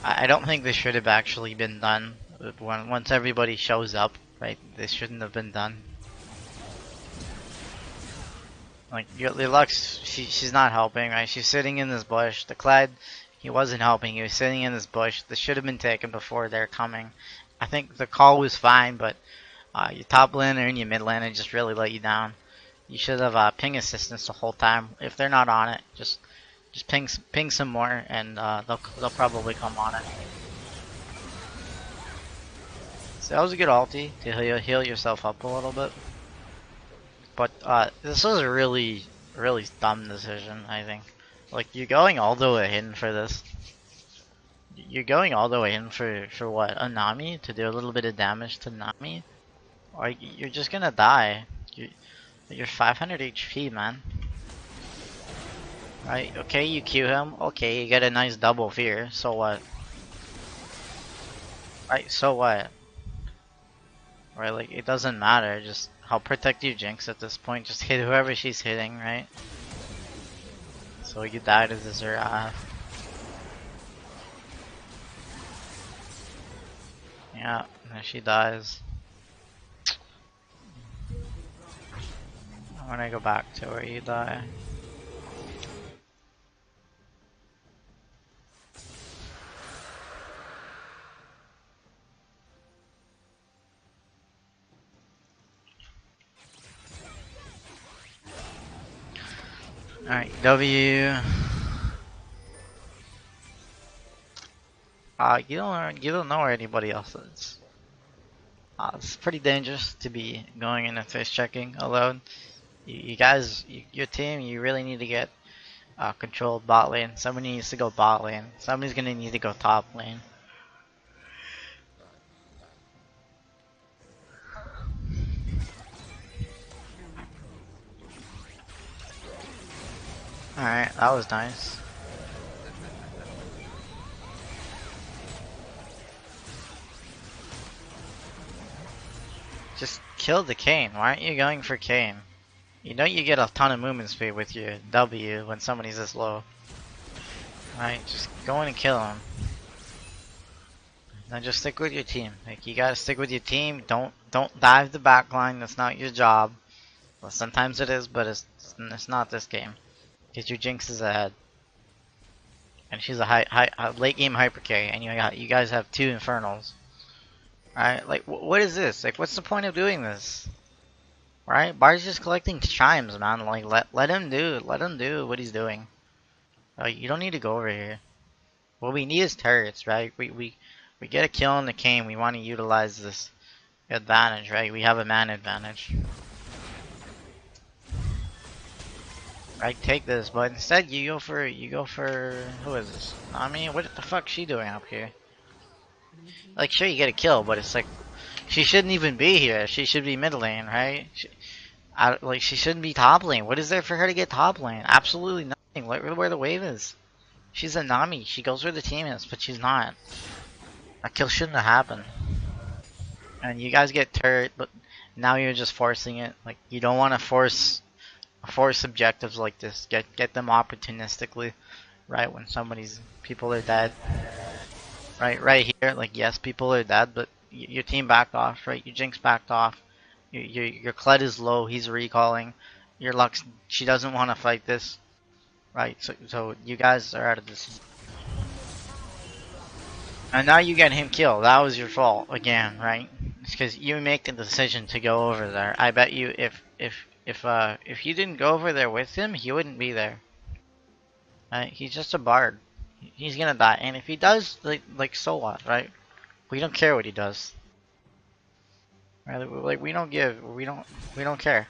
A: I don't think this should have actually been done. Once everybody shows up, right? This shouldn't have been done. Like your Lux, she's not helping, right? She's sitting in this bush. The Clyde, he wasn't helping. He was sitting in this bush. This should have been taken before they're coming. I think the call was fine, but your top laner and your mid laner just really let you down. You should have ping assistance the whole time. If they're not on it, just ping some more, and they'll probably come on it. So that was a good ulti to heal yourself up a little bit. But this was a really dumb decision, I think. Like, you're going all the way in for this. You're going all the way in for what? A Nami? To do a little bit of damage to Nami? Or you're just gonna die. You're 500 HP, man. Right, okay, you Q him. Okay, you get a nice double fear. So what? Right, so what? Right, like, it doesn't matter. Just, how protect you Jinx at this point. Just hit whoever she's hitting, right? So you die to the Zeraf. Yeah, and she dies. I'm gonna go back to where you die. Alright, W. You don't know where anybody else is. It's pretty dangerous to be going in and face checking alone. You guys, your team, you really need to get controlled bot lane. Somebody needs to go bot lane. Somebody's gonna need to go top lane. Alright, that was nice. Just kill the Kayn. Why aren't you going for Kayn? You know you get a ton of movement speed with your W when somebody's this low. Alright, just go in and kill him. Now just stick with your team. Like, you gotta stick with your team. Don't dive the backline. That's not your job. Well, sometimes it is, but it's not this game. Because your Jinx is ahead, and she's a late game hyper carry, and you guys have two Infernals. Alright, like what is this? Like, what's the point of doing this? Right? Bar's just collecting chimes, man. Like, let him do what he's doing. You don't need to go over here. What we need is turrets, right? We get a kill on the Kayn. We want to utilize this advantage, right? We have a man advantage. Right, take this, but instead you go for who is this? I mean, what the fuck's she doing up here? Like, sure, you get a kill, but it's like she shouldn't even be here. She should be mid lane, right? Like, she shouldn't be top lane. What is there for her to get top lane? Absolutely nothing. Look where the wave is. She's a Nami. She goes where the team is, but she's not. That kill shouldn't have happened. And you guys get turret, but now you're just forcing it. Like, you don't want to force objectives like this. Get them opportunistically, right? When people are dead. Right here, like, yes, people are dead, but your team backed off, right? Your Jinx backed off. Your Kled is low, he's recalling. Your Lux, she doesn't want to fight this, right? So you guys are out of this. And now you get him killed. That was your fault again, right? It's because you make the decision to go over there. I bet you if you didn't go over there with him, he wouldn't be there. Right? He's just a bard. He's gonna die, and if he does, like so what, right? We don't care what he does. Right? Like, we don't care.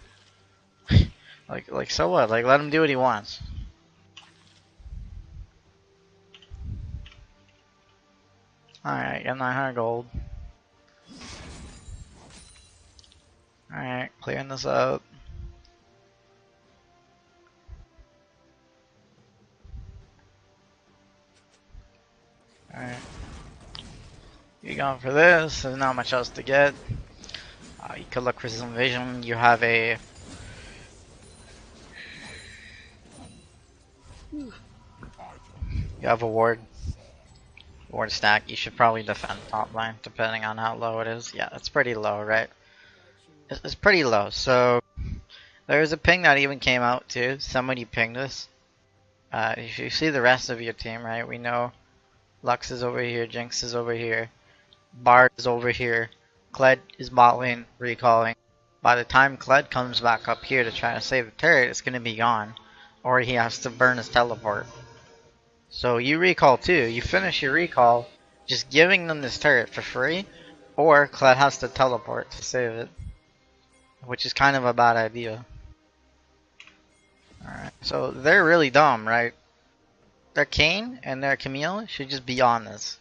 A: like so what? Like, let him do what he wants. Alright, got 900 gold. Alright, clearing this out. Alright. You're going for this, there's not much else to get. You could look for some vision. You have a... You have a ward stack. You should probably defend top line, depending on how low it is. Yeah, it's pretty low, right? It's pretty low, so... There's a ping that even came out too. Somebody pinged us. If you see the rest of your team, right? We know Lux is over here, Jinx is over here, Bard is over here, Kled is bot lane recalling. By the time Kled comes back up here to try to save the turret, it's gonna be gone. Or he has to burn his teleport. So you recall too. You finish your recall, just giving them this turret for free, or Kled has to teleport to save it. Which is kind of a bad idea. Alright, so they're really dumb, right? Their Kayn and their Camille should just be on this.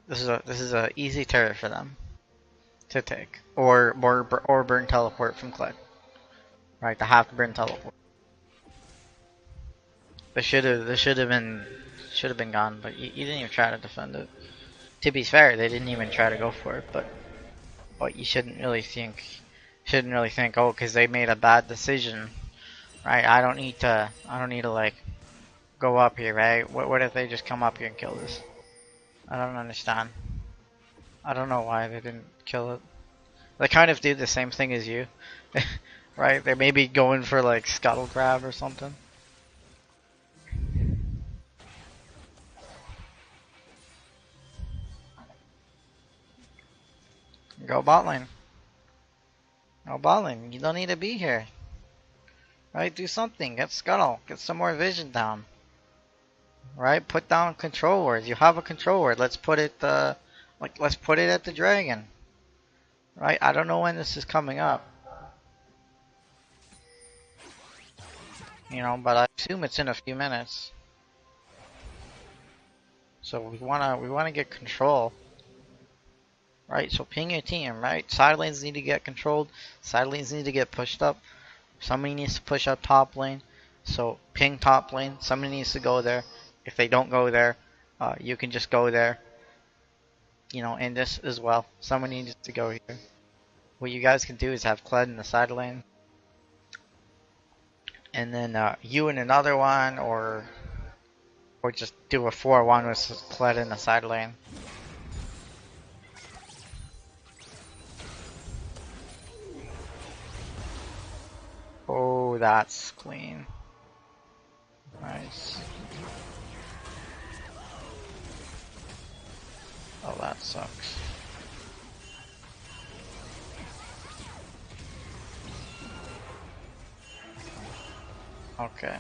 A: This is a easy turret for them to take, or burn teleport from Kled. Right, the half burn teleport. This should have been gone, but you didn't even try to defend it. To be fair, they didn't even try to go for it, but you shouldn't really think, oh, because they made a bad decision, right? I don't need to like go up here, right? What if they just come up here and kill this? I don't understand. I don't know why they didn't kill it. They kind of do the same thing as you, right? They may be going for like scuttle grab or something. Go bot lane. Go bot lane. You don't need to be here. Right? Do something. Get scuttle. Get some more vision down. Right? Put down control words. You have a control word. Let's put it let's put it at the dragon. Right? I don't know when this is coming up. You know, but I assume it's in a few minutes. So we wanna get control. Right? So ping your team, right? Side lanes need to get controlled. Side lanes need to get pushed up. Somebody needs to push up top lane. So ping top lane. Somebody needs to go there. If they don't go there, you can just go there. You know, in this as well. Somebody needs to go here. What you guys can do is have Kled in the side lane. And then you in another one, or just do a 4-1 with Kled in the side lane. Oh, that's clean. Nice. Oh, that sucks. Okay.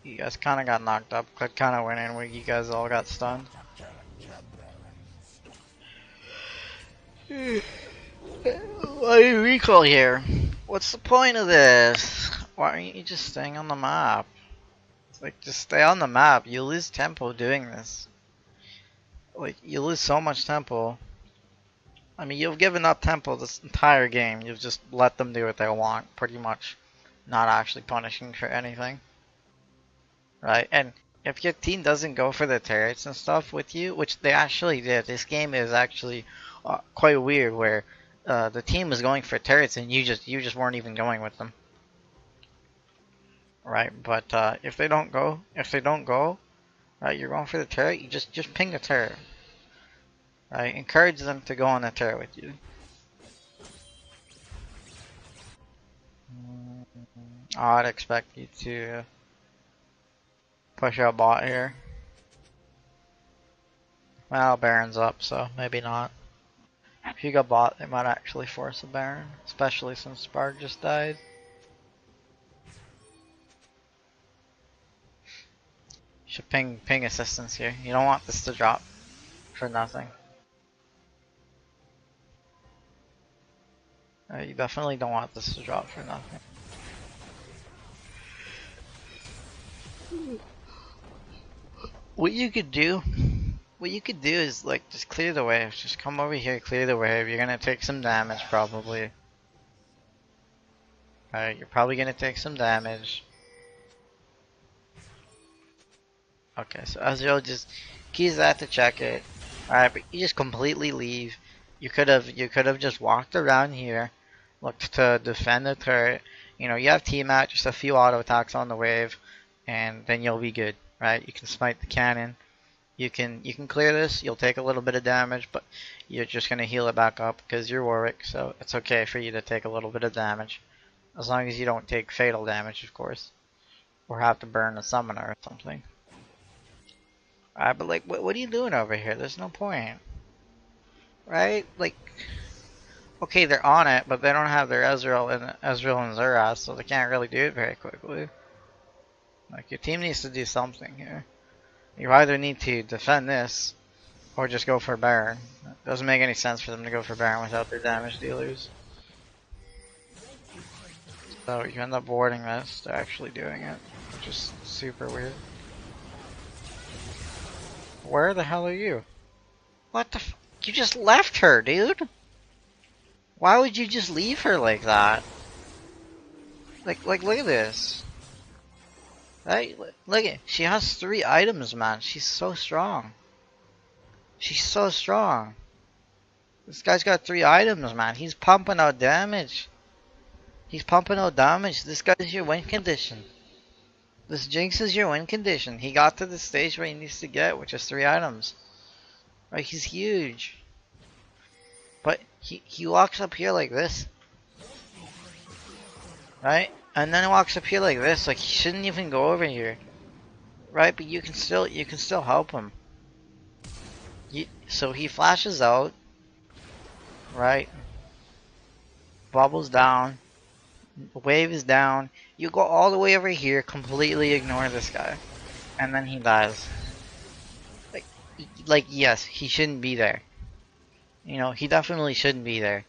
A: You guys kind of got knocked up. Kled kind of went in where you guys all got stunned. Why do you recall here? What's the point of this? Why aren't you just staying on the map? It's like, just stay on the map. You lose tempo doing this. Like, you lose so much tempo. I mean, you've given up tempo this entire game. You've just let them do what they want, pretty much. Not actually punishing for anything. Right? And if your team doesn't go for the turrets and stuff with you, which they actually did, this game is actually quite weird, where the team was going for turrets and you just weren't even going with them. Right? But if they don't go, right, you're going for the turret, you just ping the turret. Right? Encourage them to go on the turret with you. I'd expect you to push out bot here. Well, Baron's up, so maybe not. If you go bot, they might actually force a Baron, especially since Spark just died. You should ping assistance here. You don't want this to drop for nothing. You definitely don't want this to drop for nothing. What you could do is like just clear the wave. Just come over here, clear the wave. You're gonna take some damage probably. Alright, you're probably gonna take some damage. Okay, so Azrael just keys that to check it. Alright, but you just completely leave. You could have just walked around here, looked to defend the turret. You know, you have T-Mat, just a few auto attacks on the wave, and then you'll be good, right? You can smite the cannon. You can clear this. You'll take a little bit of damage, but you're just gonna heal it back up because you're Warwick, so it's okay for you to take a little bit of damage. As long as you don't take fatal damage, of course. Or have to burn a summoner or something. Alright, but like, what are you doing over here? There's no point. Right? Like, okay, they're on it, but they don't have their Ezreal and Xerath, so they can't really do it very quickly. Like, your team needs to do something here. You either need to defend this, or just go for Baron. It doesn't make any sense for them to go for Baron without their damage dealers. So you end up warding this, they're actually doing it, which is super weird. Where the hell are you? What the f- You just left her, dude! Why would you just leave her like that? Like, look at this. Right? Look at, she has 3 items, man. She's so strong. She's so strong. This guy's got 3 items, man. He's pumping out damage. He's pumping out damage. This guy's your win condition. This Jinx is your win condition. He got to the stage where he needs to get, which is 3 items. Right? He's huge. But he walks up here like this. Right? And then he walks up here like this. Like, he shouldn't even go over here. Right? But you can still help him. So he flashes out. Right? Bubble's down. Wave is down. You go all the way over here, completely ignore this guy. And then he dies. Like, yes, he shouldn't be there. You know, he definitely shouldn't be there.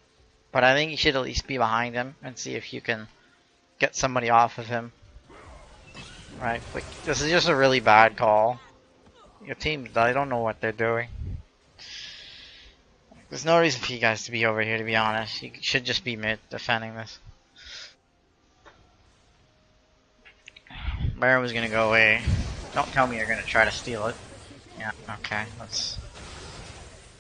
A: But I think you should at least be behind him and see if you can get somebody off of him. Right? Like, this is just a really bad call. Your team, I don't know what they're doing. There's no reason for you guys to be over here, to be honest. You should just be mid defending this. Baron was gonna go away. Don't tell me you're gonna try to steal it. Yeah, okay, let's...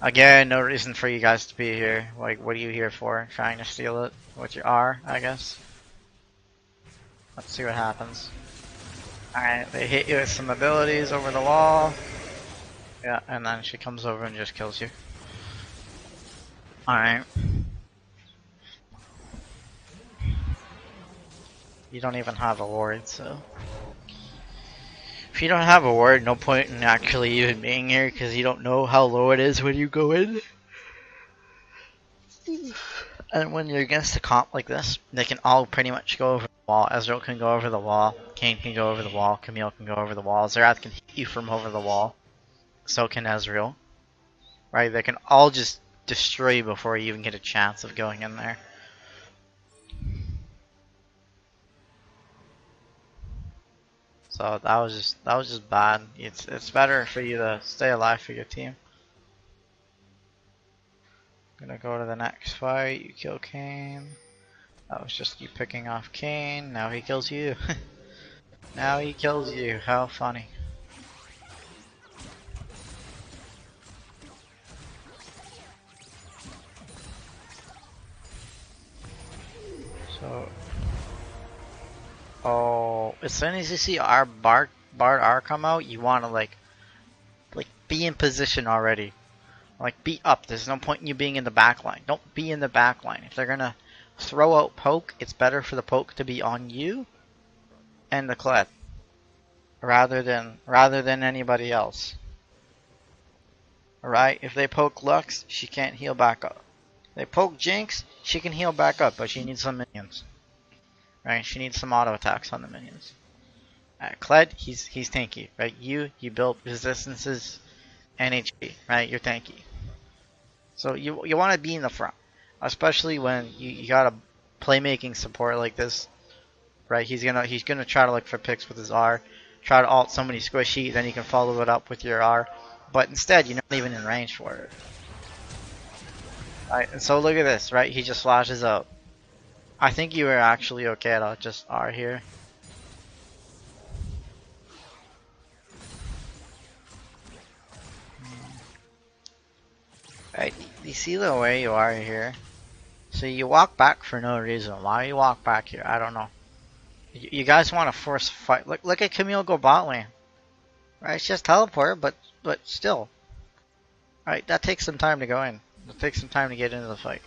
A: Again, no reason for you guys to be here. Like, what are you here for? Trying to steal it? With your R, I guess? Let's see what happens. Alright, they hit you with some abilities over the wall. Yeah, and then she comes over and just kills you. Alright. You don't even have a ward, so... If you don't have a ward, no point in actually even being here, because you don't know how low it is when you go in. And when you're against a comp like this, they can all pretty much go over the wall. Ezreal can go over the wall, Kayn can go over the wall, Camille can go over the wall, Xerath can hit you from over the wall. So can Ezreal. Right, they can all just destroy you before you even get a chance of going in there. So that was just bad. It's better for you to stay alive for your team. Gonna go to the next fight. You kill Kayn. That was just you picking off Kayn. Now he kills you. Now he kills you. How funny. So, oh, as soon as you see our Bard R come out, you want to like be in position already. Like, be up. There's no point in you being in the back line. Don't be in the back line. If they're gonna throw out poke, it's better for the poke to be on you and the Kled rather than anybody else. Alright? If they poke Lux, she can't heal back up. If they poke Jinx, she can heal back up, but she needs some minions. Right? She needs some auto attacks on the minions. Kled, he's tanky, right? You built resistances and HP, right? You're tanky. So you want to be in the front, especially when you got a playmaking support like this, right? He's gonna try to look for picks with his R, try to ult somebody squishy, then you can follow it up with your R, but instead you're not even in range for it. Right, and so look at this, right? He just flashes out. I think you were actually okay to just R here. Right, you see the way you are here? So you walk back for no reason. Why you walk back here? I don't know. You guys want to force a fight. Look at Camille go bot lane. Right, it's just teleport, but still. Right, that takes some time to go in. It takes some time to get into the fight.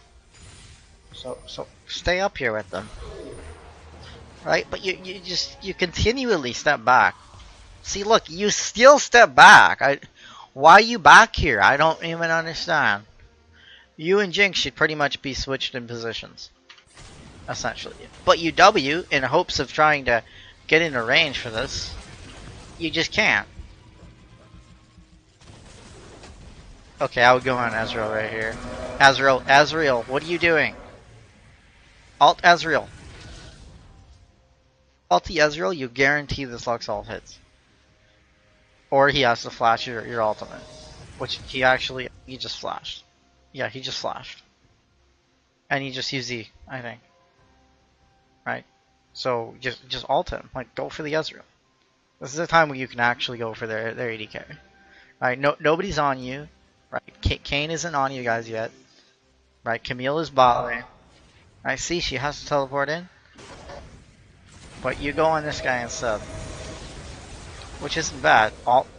A: So stay up here with them. right? But you continually step back. See, look, you still step back. Why are you back here? I don't even understand. You and Jinx should pretty much be switched in positions, essentially. But you W in hopes of trying to get into range for this. You just can't. Okay, I would go on Ezreal right here. Ezreal, what are you doing? Alt Ezreal. Ulti Ezreal, you guarantee this Lux ult hits. Or he has to flash your ultimate. Which he just flashed. Yeah, he just flashed. And he just used E, I think. Right? So just ult him. Like, go for the Ezreal. This is the time where you can actually go for their AD carry. Right? Nobody's on you. Right? Kayn isn't on you guys yet. Right? Camille is bot lane. I see she has to teleport in. But you go on this guy instead. Which isn't bad. Alt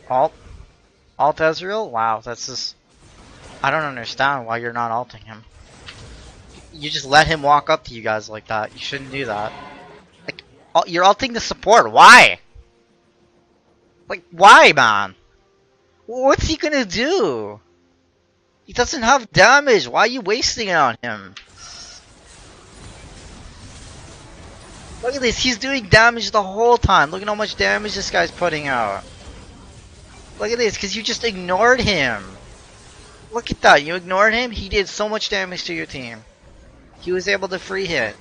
A: Ezreal? Wow, that's just... I don't understand why you're not alting him. You just let him walk up to you guys like that. You shouldn't do that. Like, you're alting the support. Why? Like, why, man? What's he gonna do? He doesn't have damage. Why are you wasting it on him? Look at this. He's doing damage the whole time. Look at how much damage this guy's putting out. Look at this, because you just ignored him. Look at that. You ignored him. He did so much damage to your team. He was able to free hit.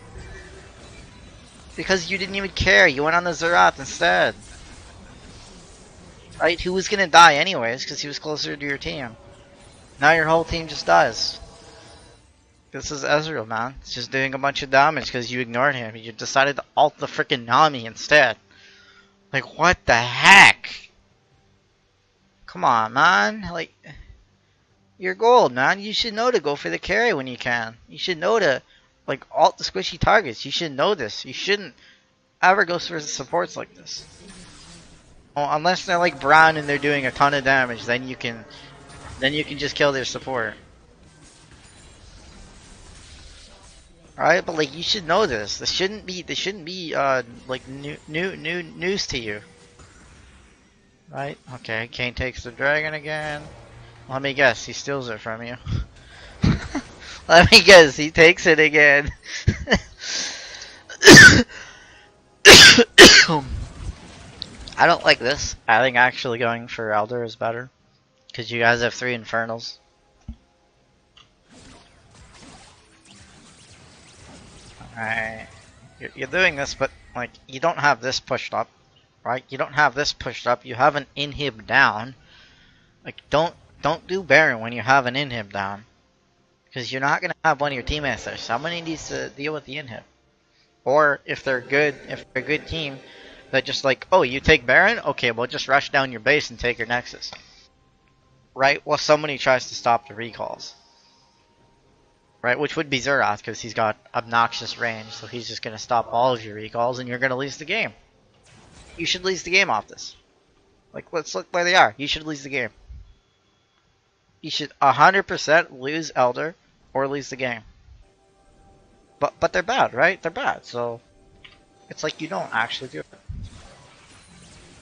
A: Because you didn't even care. You went on the Zerath instead. Right? Who was going to die anyways, because he was closer to your team. Now your whole team just dies. This is Ezreal, man. It's just doing a bunch of damage because you ignored him. You decided to ult the freaking Nami instead. Like, what the heck? Come on, man. Like, you're gold, man. You should know to go for the carry when you can. You should know to, like, ult the squishy targets. You should know this. You shouldn't ever go for supports like this. Well, unless they're like Brown and they're doing a ton of damage, then you can just kill their support. Alright, but like you should know this. This shouldn't be like news to you. Right? Okay, Kayn takes the dragon again. Let me guess, he steals it from you. Let me guess, he takes it again. I don't like this. I think actually going for Elder is better. Because you guys have 3 Infernals. Alright. You're doing this, but like you don't have this pushed up. Right? You don't have this pushed up. You have an inhib down. Like don't do Baron when you have an inhib down. Because you're not gonna have one of your teammates there. Somebody needs to deal with the inhib. Or if they're a good team that just like, oh, you take Baron? Okay, well just rush down your base and take your Nexus. Right? Well, somebody tries to stop the recalls. Right? Which would be Zerath, because he's got obnoxious range, so he's just going to stop all of your recalls, and you're going to lose the game. You should lose the game off this. Like, let's look where they are. You should lose the game. You should 100% lose Elder, or lose the game. But they're bad, right? They're bad, so... It's like you don't actually do it.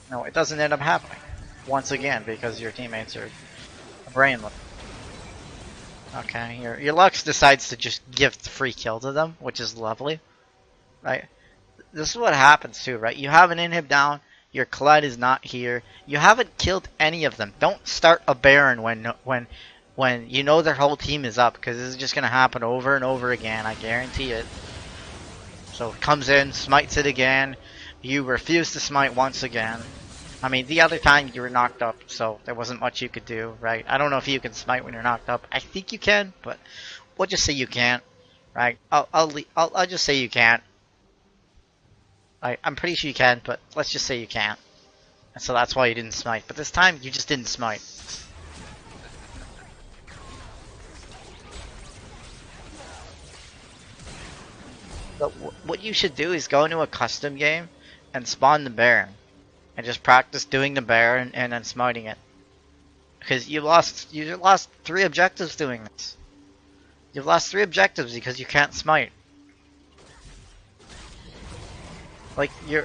A: No, it doesn't end up happening. Once again, because your teammates are brainless. Okay, your Lux decides to just give the free kill to them, which is lovely. Right? This is what happens too, right? You have an inhib down, your Kled is not here, you haven't killed any of them. Don't start a Baron when you know their whole team is up, because this is just going to happen over and over again, I guarantee it. So it comes in, smites it again, you refuse to smite once again. I mean, the other time you were knocked up, so there wasn't much you could do, right? I don't know if you can smite when you're knocked up. I think you can, but we'll just say you can't, right? I'll just say you can't. I'm pretty sure you can, but let's just say you can't. And so that's why you didn't smite. But this time, you just didn't smite. But what you should do is go into a custom game and spawn the Baron. And just practice doing the Baron and then smiting it. Because you lost 3 objectives doing this. You've lost 3 objectives because you can't smite. Like, you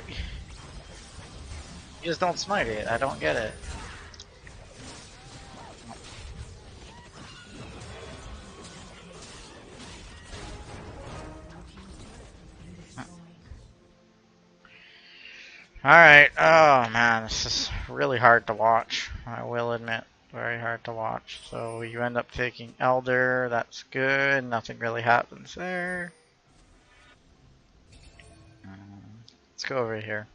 A: just don't smite it. I don't get it. Alright, oh man, this is really hard to watch. I will admit. Very hard to watch. So you end up taking Elder, that's good. Nothing really happens there. Let's go over here.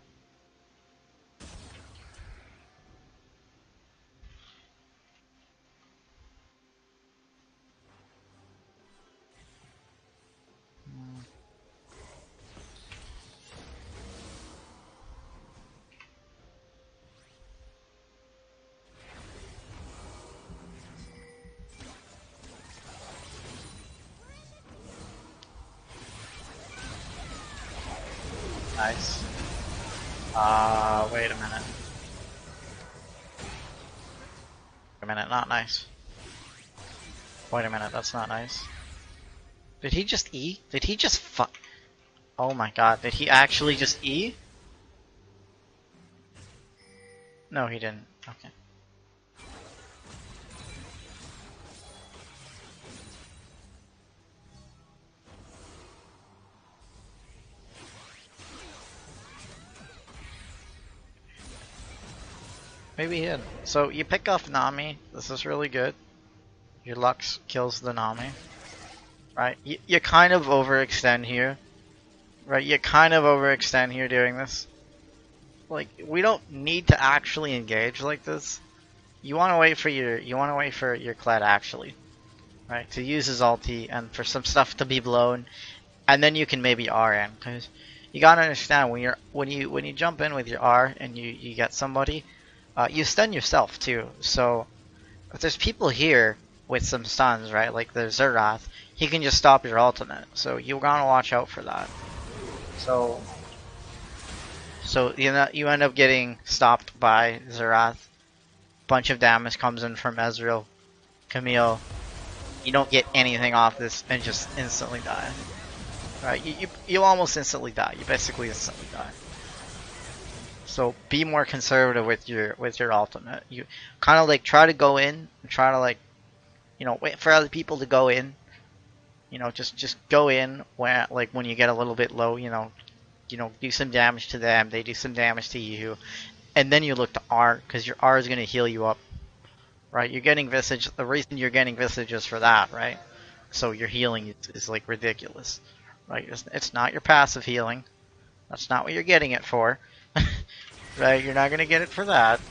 A: Nice. Wait a minute. Wait a minute, not nice. Wait a minute, that's not nice. Did he just E? Did he just fuck? Oh my god, did he actually just E? No, he didn't. Okay. Maybe he did. So you pick off Nami. This is really good. Your Lux kills the Nami. Right? You kind of overextend here. Right? You kind of overextend here doing this. Like, we don't need to actually engage like this. You want to wait for your Kled actually. Right? To use his ulti and for some stuff to be blown. And then you can maybe R in. Because you gotta understand when you jump in with your R and you get somebody, you stun yourself too. So if there's people here with some stuns, right, like there's Zerath, he can just stop your ultimate. So you gotta watch out for that. So you end up getting stopped by Zerath. Bunch of damage comes in from Ezreal, Camille. You don't get anything off this and just instantly die. Right? You almost instantly die. You basically instantly die. So be more conservative with your ultimate. You kind of like try to go in and try to like, you know, wait for other people to go in. You know, just go in when you get a little bit low. You know, do some damage to them. They do some damage to you, and then you look to R because your R is going to heal you up. Right? You're getting Visage. The reason you're getting Visage is for that, right? So your healing is like ridiculous, right? It's not your passive healing. That's not what you're getting it for. Right? You're not going to get it for that.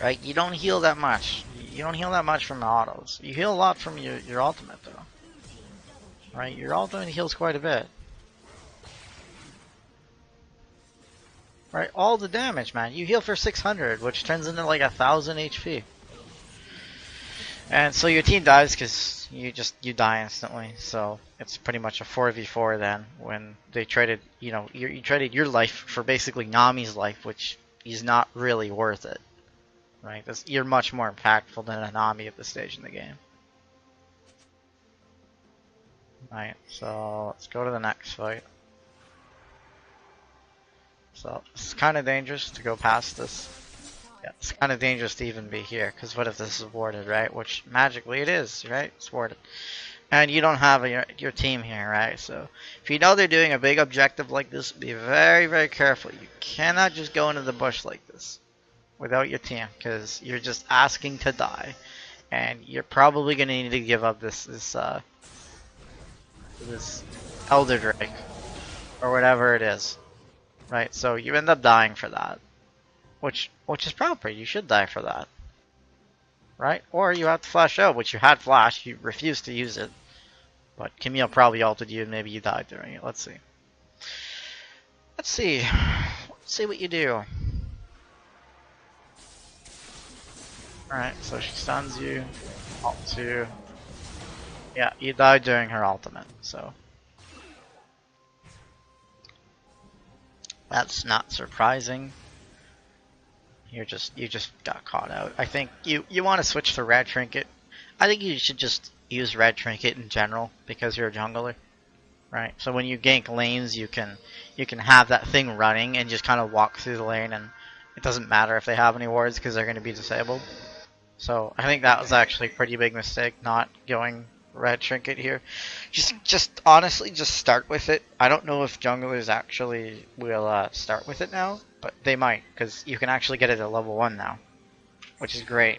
A: Right? You don't heal that much. You don't heal that much from the autos. You heal a lot from your ultimate, though. Right? Your ultimate heals quite a bit. Right? All the damage, man. You heal for 600, which turns into like 1,000 HP. And so your team dies because you die instantly. So it's pretty much a 4v4 then when they traded, you traded your life for basically Nami's life, which is not really worth it. Right? You're much more impactful than a Nami at this stage in the game. Right, so let's go to the next fight. So it's kind of dangerous to go past this. Yeah, it's kind of dangerous to even be here, because what if this is warded, right? Which magically it is, right? It's warded. And you don't have your team here, right? So if you know they're doing a big objective like this, be very, very careful. You cannot just go into the bush like this without your team, because you're just asking to die. And you're probably going to need to give up this Elder Drake, or whatever it is. Right, so you end up dying for that. Which is proper, you should die for that. Right? Or you have to flash out, which you had flash, you refused to use it. But Camille probably ulted you and maybe you died during it. Let's see. Let's see. Let's see what you do. Alright, so she stuns you. Ult 2. Yeah, you died during her ultimate, so. That's not surprising. You just got caught out. I think you want to switch to Red Trinket. I think you should just use red trinket in general because you're a jungler, right? So when you gank lanes, you can have that thing running and just kind of walk through the lane, and it doesn't matter if they have any wards because they're going to be disabled. So I think that was actually a pretty big mistake not going red trinket here. Just honestly, just start with it. I don't know if junglers actually will start with it now, but they might because you can actually get it at level 1 now, which is great.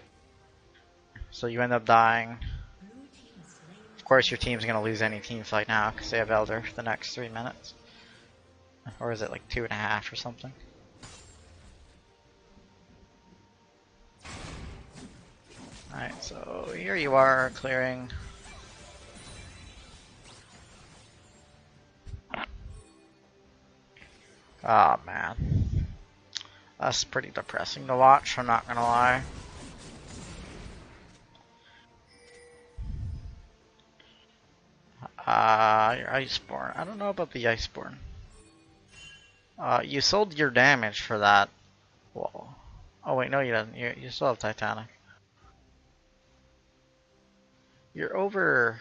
A: So you end up dying. Of course, your team's going to lose any team fight now because they have Elder for the next 3 minutes. Or is it like 2.5 or something? Alright, so here you are clearing. Oh man. That's pretty depressing to watch, I'm not gonna lie. Your Iceborne. I don't know about the Iceborne. You sold your damage for that. Whoa. Oh wait, no you didn't. You still have Titanic. You're over...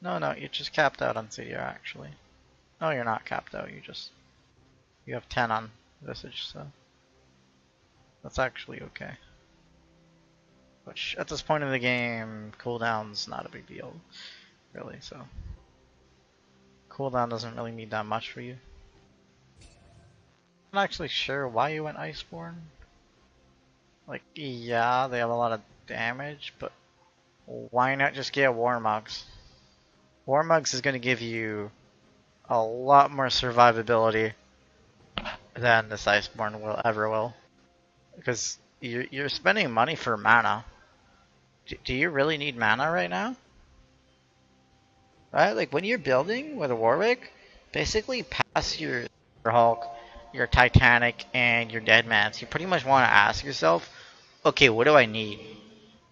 A: No, you're just capped out on CDR actually. No, you're not capped out, you have 10 on Visage, so that's actually okay. Which, at this point in the game, cooldown's not a big deal, really, so cooldown doesn't really mean that much for you. I'm not actually sure why you went Iceborne. Like, yeah, they have a lot of damage, but why not just get Warmugs? Warmugs is going to give you a lot more survivability than this Iceborne will. Because you're spending money for mana. Do you really need mana right now? Right? Like when you're building with a Warwick, basically past your Hulk, your Titanic, and your Deadmans, you pretty much want to ask yourself, okay, what do I need?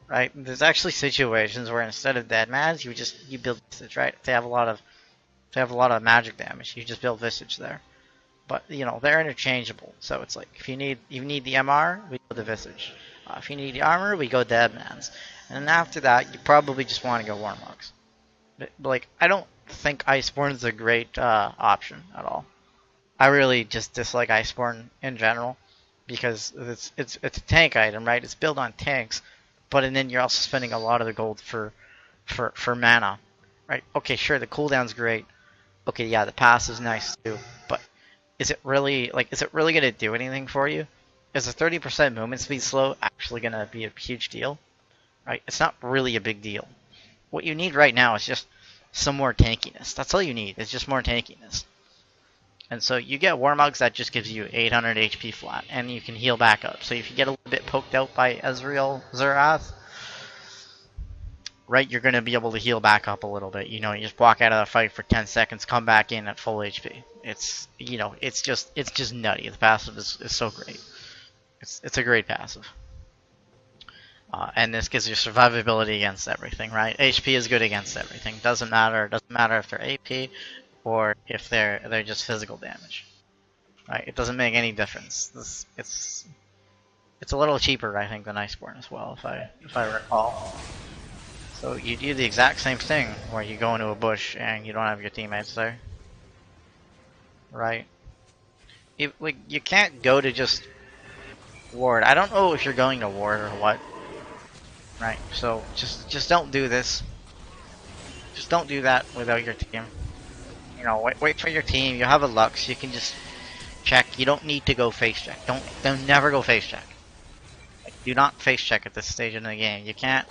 A: Right? There's actually situations where instead of Deadmans, you build Visage, right? If they have a lot of magic damage, you just build Visage there. But you know they're interchangeable, so it's like if you need the MR, we go to Visage. If you need the armor, we go Deadmans. And then after that, you probably just want to go Warmugs. But like I don't think Iceborne is a great option at all. I really just dislike Iceborne in general because it's a tank item, right? It's built on tanks, but and then you're also spending a lot of the gold for mana, right? Okay, sure, the cooldown's great. Okay, yeah, the pass is nice too, but is it really gonna do anything for you? Is a 30% movement speed slow actually gonna be a huge deal? Right? It's not really a big deal. What you need right now is just some more tankiness. That's all you need. It's just more tankiness. And so you get Warmugs that just gives you 800 HP flat, and you can heal back up. So if you get a little bit poked out by Ezreal Zerath, right, you're going to be able to heal back up a little bit. You know, you just walk out of the fight for 10 seconds, come back in at full HP. It's, you know, it's just nutty. The passive is so great. It's a great passive. And this gives you survivability against everything, right? HP is good against everything. Doesn't matter if they're AP or if they're just physical damage. Right? It doesn't make any difference. It's a little cheaper, I think, than Iceborne as well, if I recall. So you do the exact same thing where you go into a bush and you don't have your teammates there. Right? You can't go to just ward. I don't know if you're going to ward or what. Right, so just don't do this. Just don't do that without your team. You know, wait for your team. You have a Lux. You can just check. You don't need to go face check. Don't never go face check. Like, do not face check at this stage in the game. You can't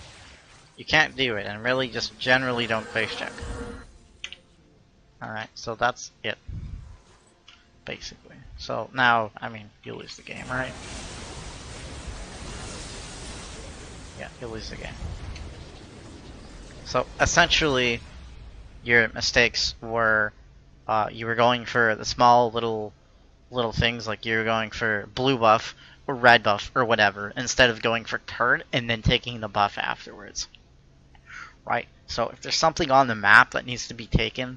A: do it, and really just generally don't face check. All right, so that's it. Basically. So now, I mean, you lose the game, right? Yeah, you lose the game. So essentially, your mistakes were you were going for the small little things, like you were going for blue buff or red buff or whatever, instead of going for turret and then taking the buff afterwards. Right? So if there's something on the map that needs to be taken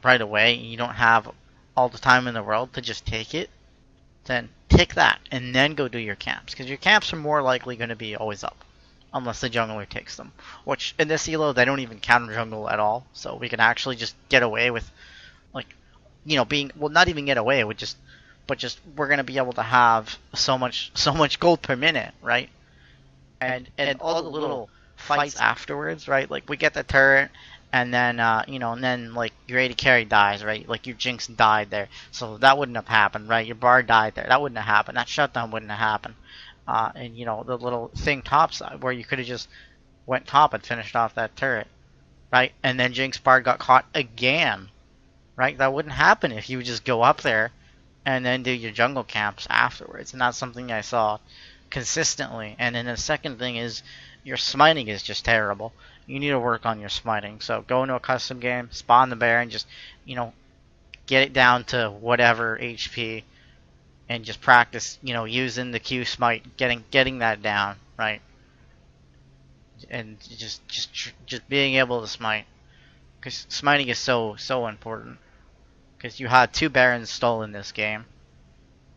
A: right away, and you don't have all the time in the world to just take it, then take that and then go do your camps, because your camps are more likely going to be always up. unless the jungler takes them. Which in this elo they don't even counter jungle at all, so we can actually just get away with like being well not even get away with just but just we're gonna be able to have so much gold per minute, right? And all the little fights afterwards, right? Like we get the turret, and then and then like your AD carry dies, right? Like your Jinx died there, so that wouldn't have happened, right? Your Bar died there, that wouldn't have happened. That shutdown wouldn't have happened. And the little thing topside where you could have just went top and finished off that turret, right? And then Jinx Bard got caught again, right? That wouldn't happen if you would just go up there and then do your jungle camps afterwards. And that's something I saw consistently. And then the second thing is your smiting is just terrible. You need to work on your smiting. So go into a custom game, spawn the bear, and just get it down to whatever HP, and just practice using the Q smite, getting that down, right? And just being able to smite, because smiting is so important. Because you had 2 Barons stolen this game,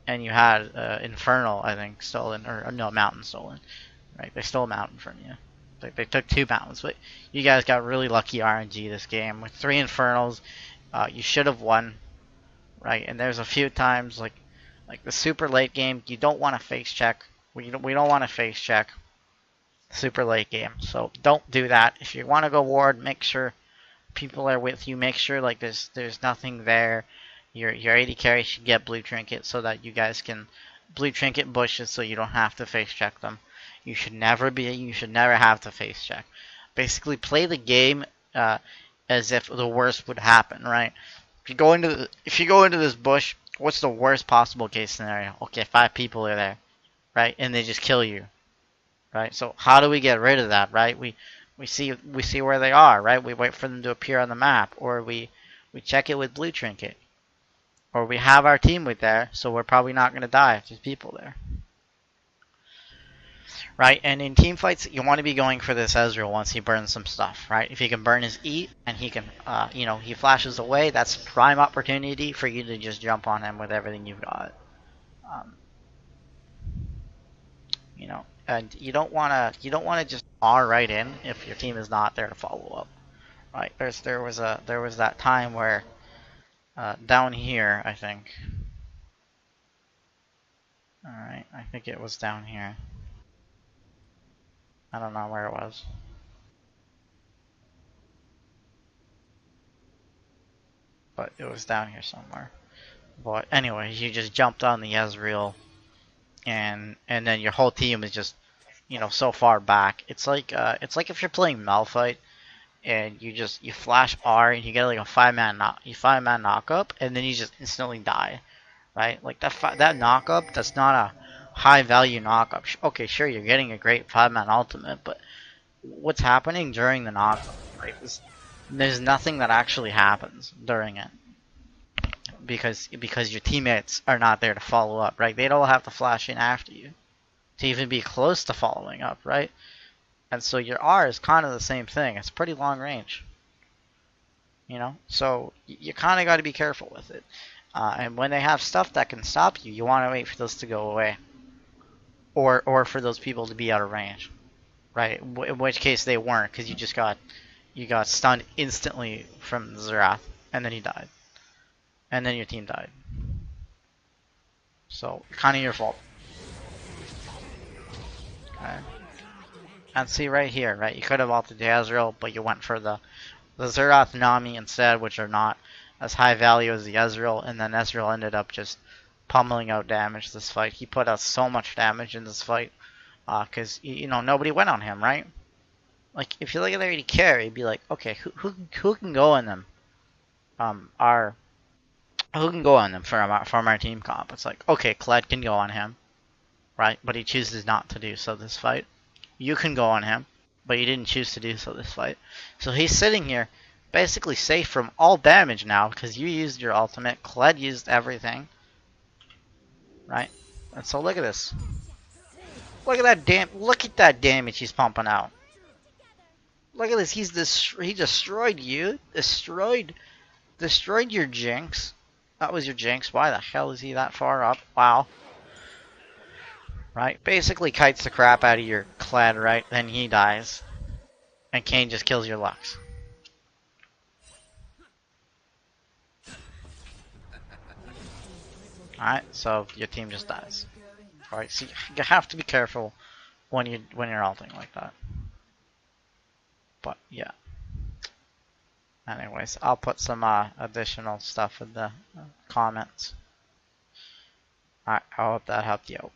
A: and you had Infernal, I think, stolen, or no, Mountain stolen, right? They stole Mountain from you. They took 2 mountains, but you guys got really lucky RNG this game with 3 Infernals. You should have won, right? And there's a few times like the super late game, you don't want to face check. We don't want to face check super late game, so don't do that. If you want to go ward, make sure people are with you. Make sure like there's nothing there. Your AD carry should get blue trinket so that you guys can blue trinket bushes so you don't have to face check them. You should never have to face check. Basically play the game as if the worst would happen, right? If you go into this bush, what's the worst possible case scenario? Okay, 5 people are there, right? And they just kill you. Right? So how do we get rid of that, right? We see where they are, right? We wait for them to appear on the map, or we check it with blue trinket. Or we have our team with there, so we're probably not going to die if there's people there. Right? And in team fights, you want to be going for this Ezreal once he burns some stuff, right? If he can burn his E and he can, he flashes away, that's prime opportunity for you to just jump on him with everything you've got. And you don't want to just R right in if your team is not there to follow up. Right? There was that time where down here, I think. All right, I think it was down here. I don't know where it was. But it was down here somewhere. But anyway, you just jumped on the Ezreal, and then your whole team is just so far back. It's like if you're playing Malphite and you flash R and you get like a 5-man knock up, and then you just instantly die, right? Like that knock up, that's not a high value knock up. Okay, sure, you're getting a great 5-man ultimate, but what's happening during the knock up, right? There's nothing that actually happens during it. Because your teammates are not there to follow up, right? They don't have to flash in after you to even be close to following up, right? And so your R is kind of the same thing. It's pretty long range, so you kind of got to be careful with it. And when they have stuff that can stop you, you want to wait for those to go away, or for those people to be out of range, right? In which case they weren't, because you got stunned instantly from Xerath, and then he died. And then your team died. So, kind of your fault. Okay. And see right here, right? You could have ulted the Ezreal, but you went for the Xerath Nami instead, which are not as high value as the Ezreal. And then Ezreal ended up just pummeling out damage this fight. He put out so much damage in this fight. Because, nobody went on him, right? Like, if you look at their AD carry, you'd be like, okay, who can go on them? Who can go on them from our team comp? It's like, okay, Kled can go on him, right? But he chooses not to do so this fight. You can go on him, but he didn't choose to do so this fight. So he's sitting here, basically safe from all damage now, because you used your ultimate. Kled used everything, right? And so look at this. Look at that damage he's pumping out. Look at this. He destroyed you. Destroyed your Jinx. That was your Jinx. Why the hell is he that far up? Wow. Right? Basically kites the crap out of your Kled, right? Then he dies. And Kane just kills your Lux. Alright, so your team just dies. Alright, so you have to be careful when you're ulting like that. But yeah. Anyways, I'll put some additional stuff in the comments. Alright, I hope that helped you out.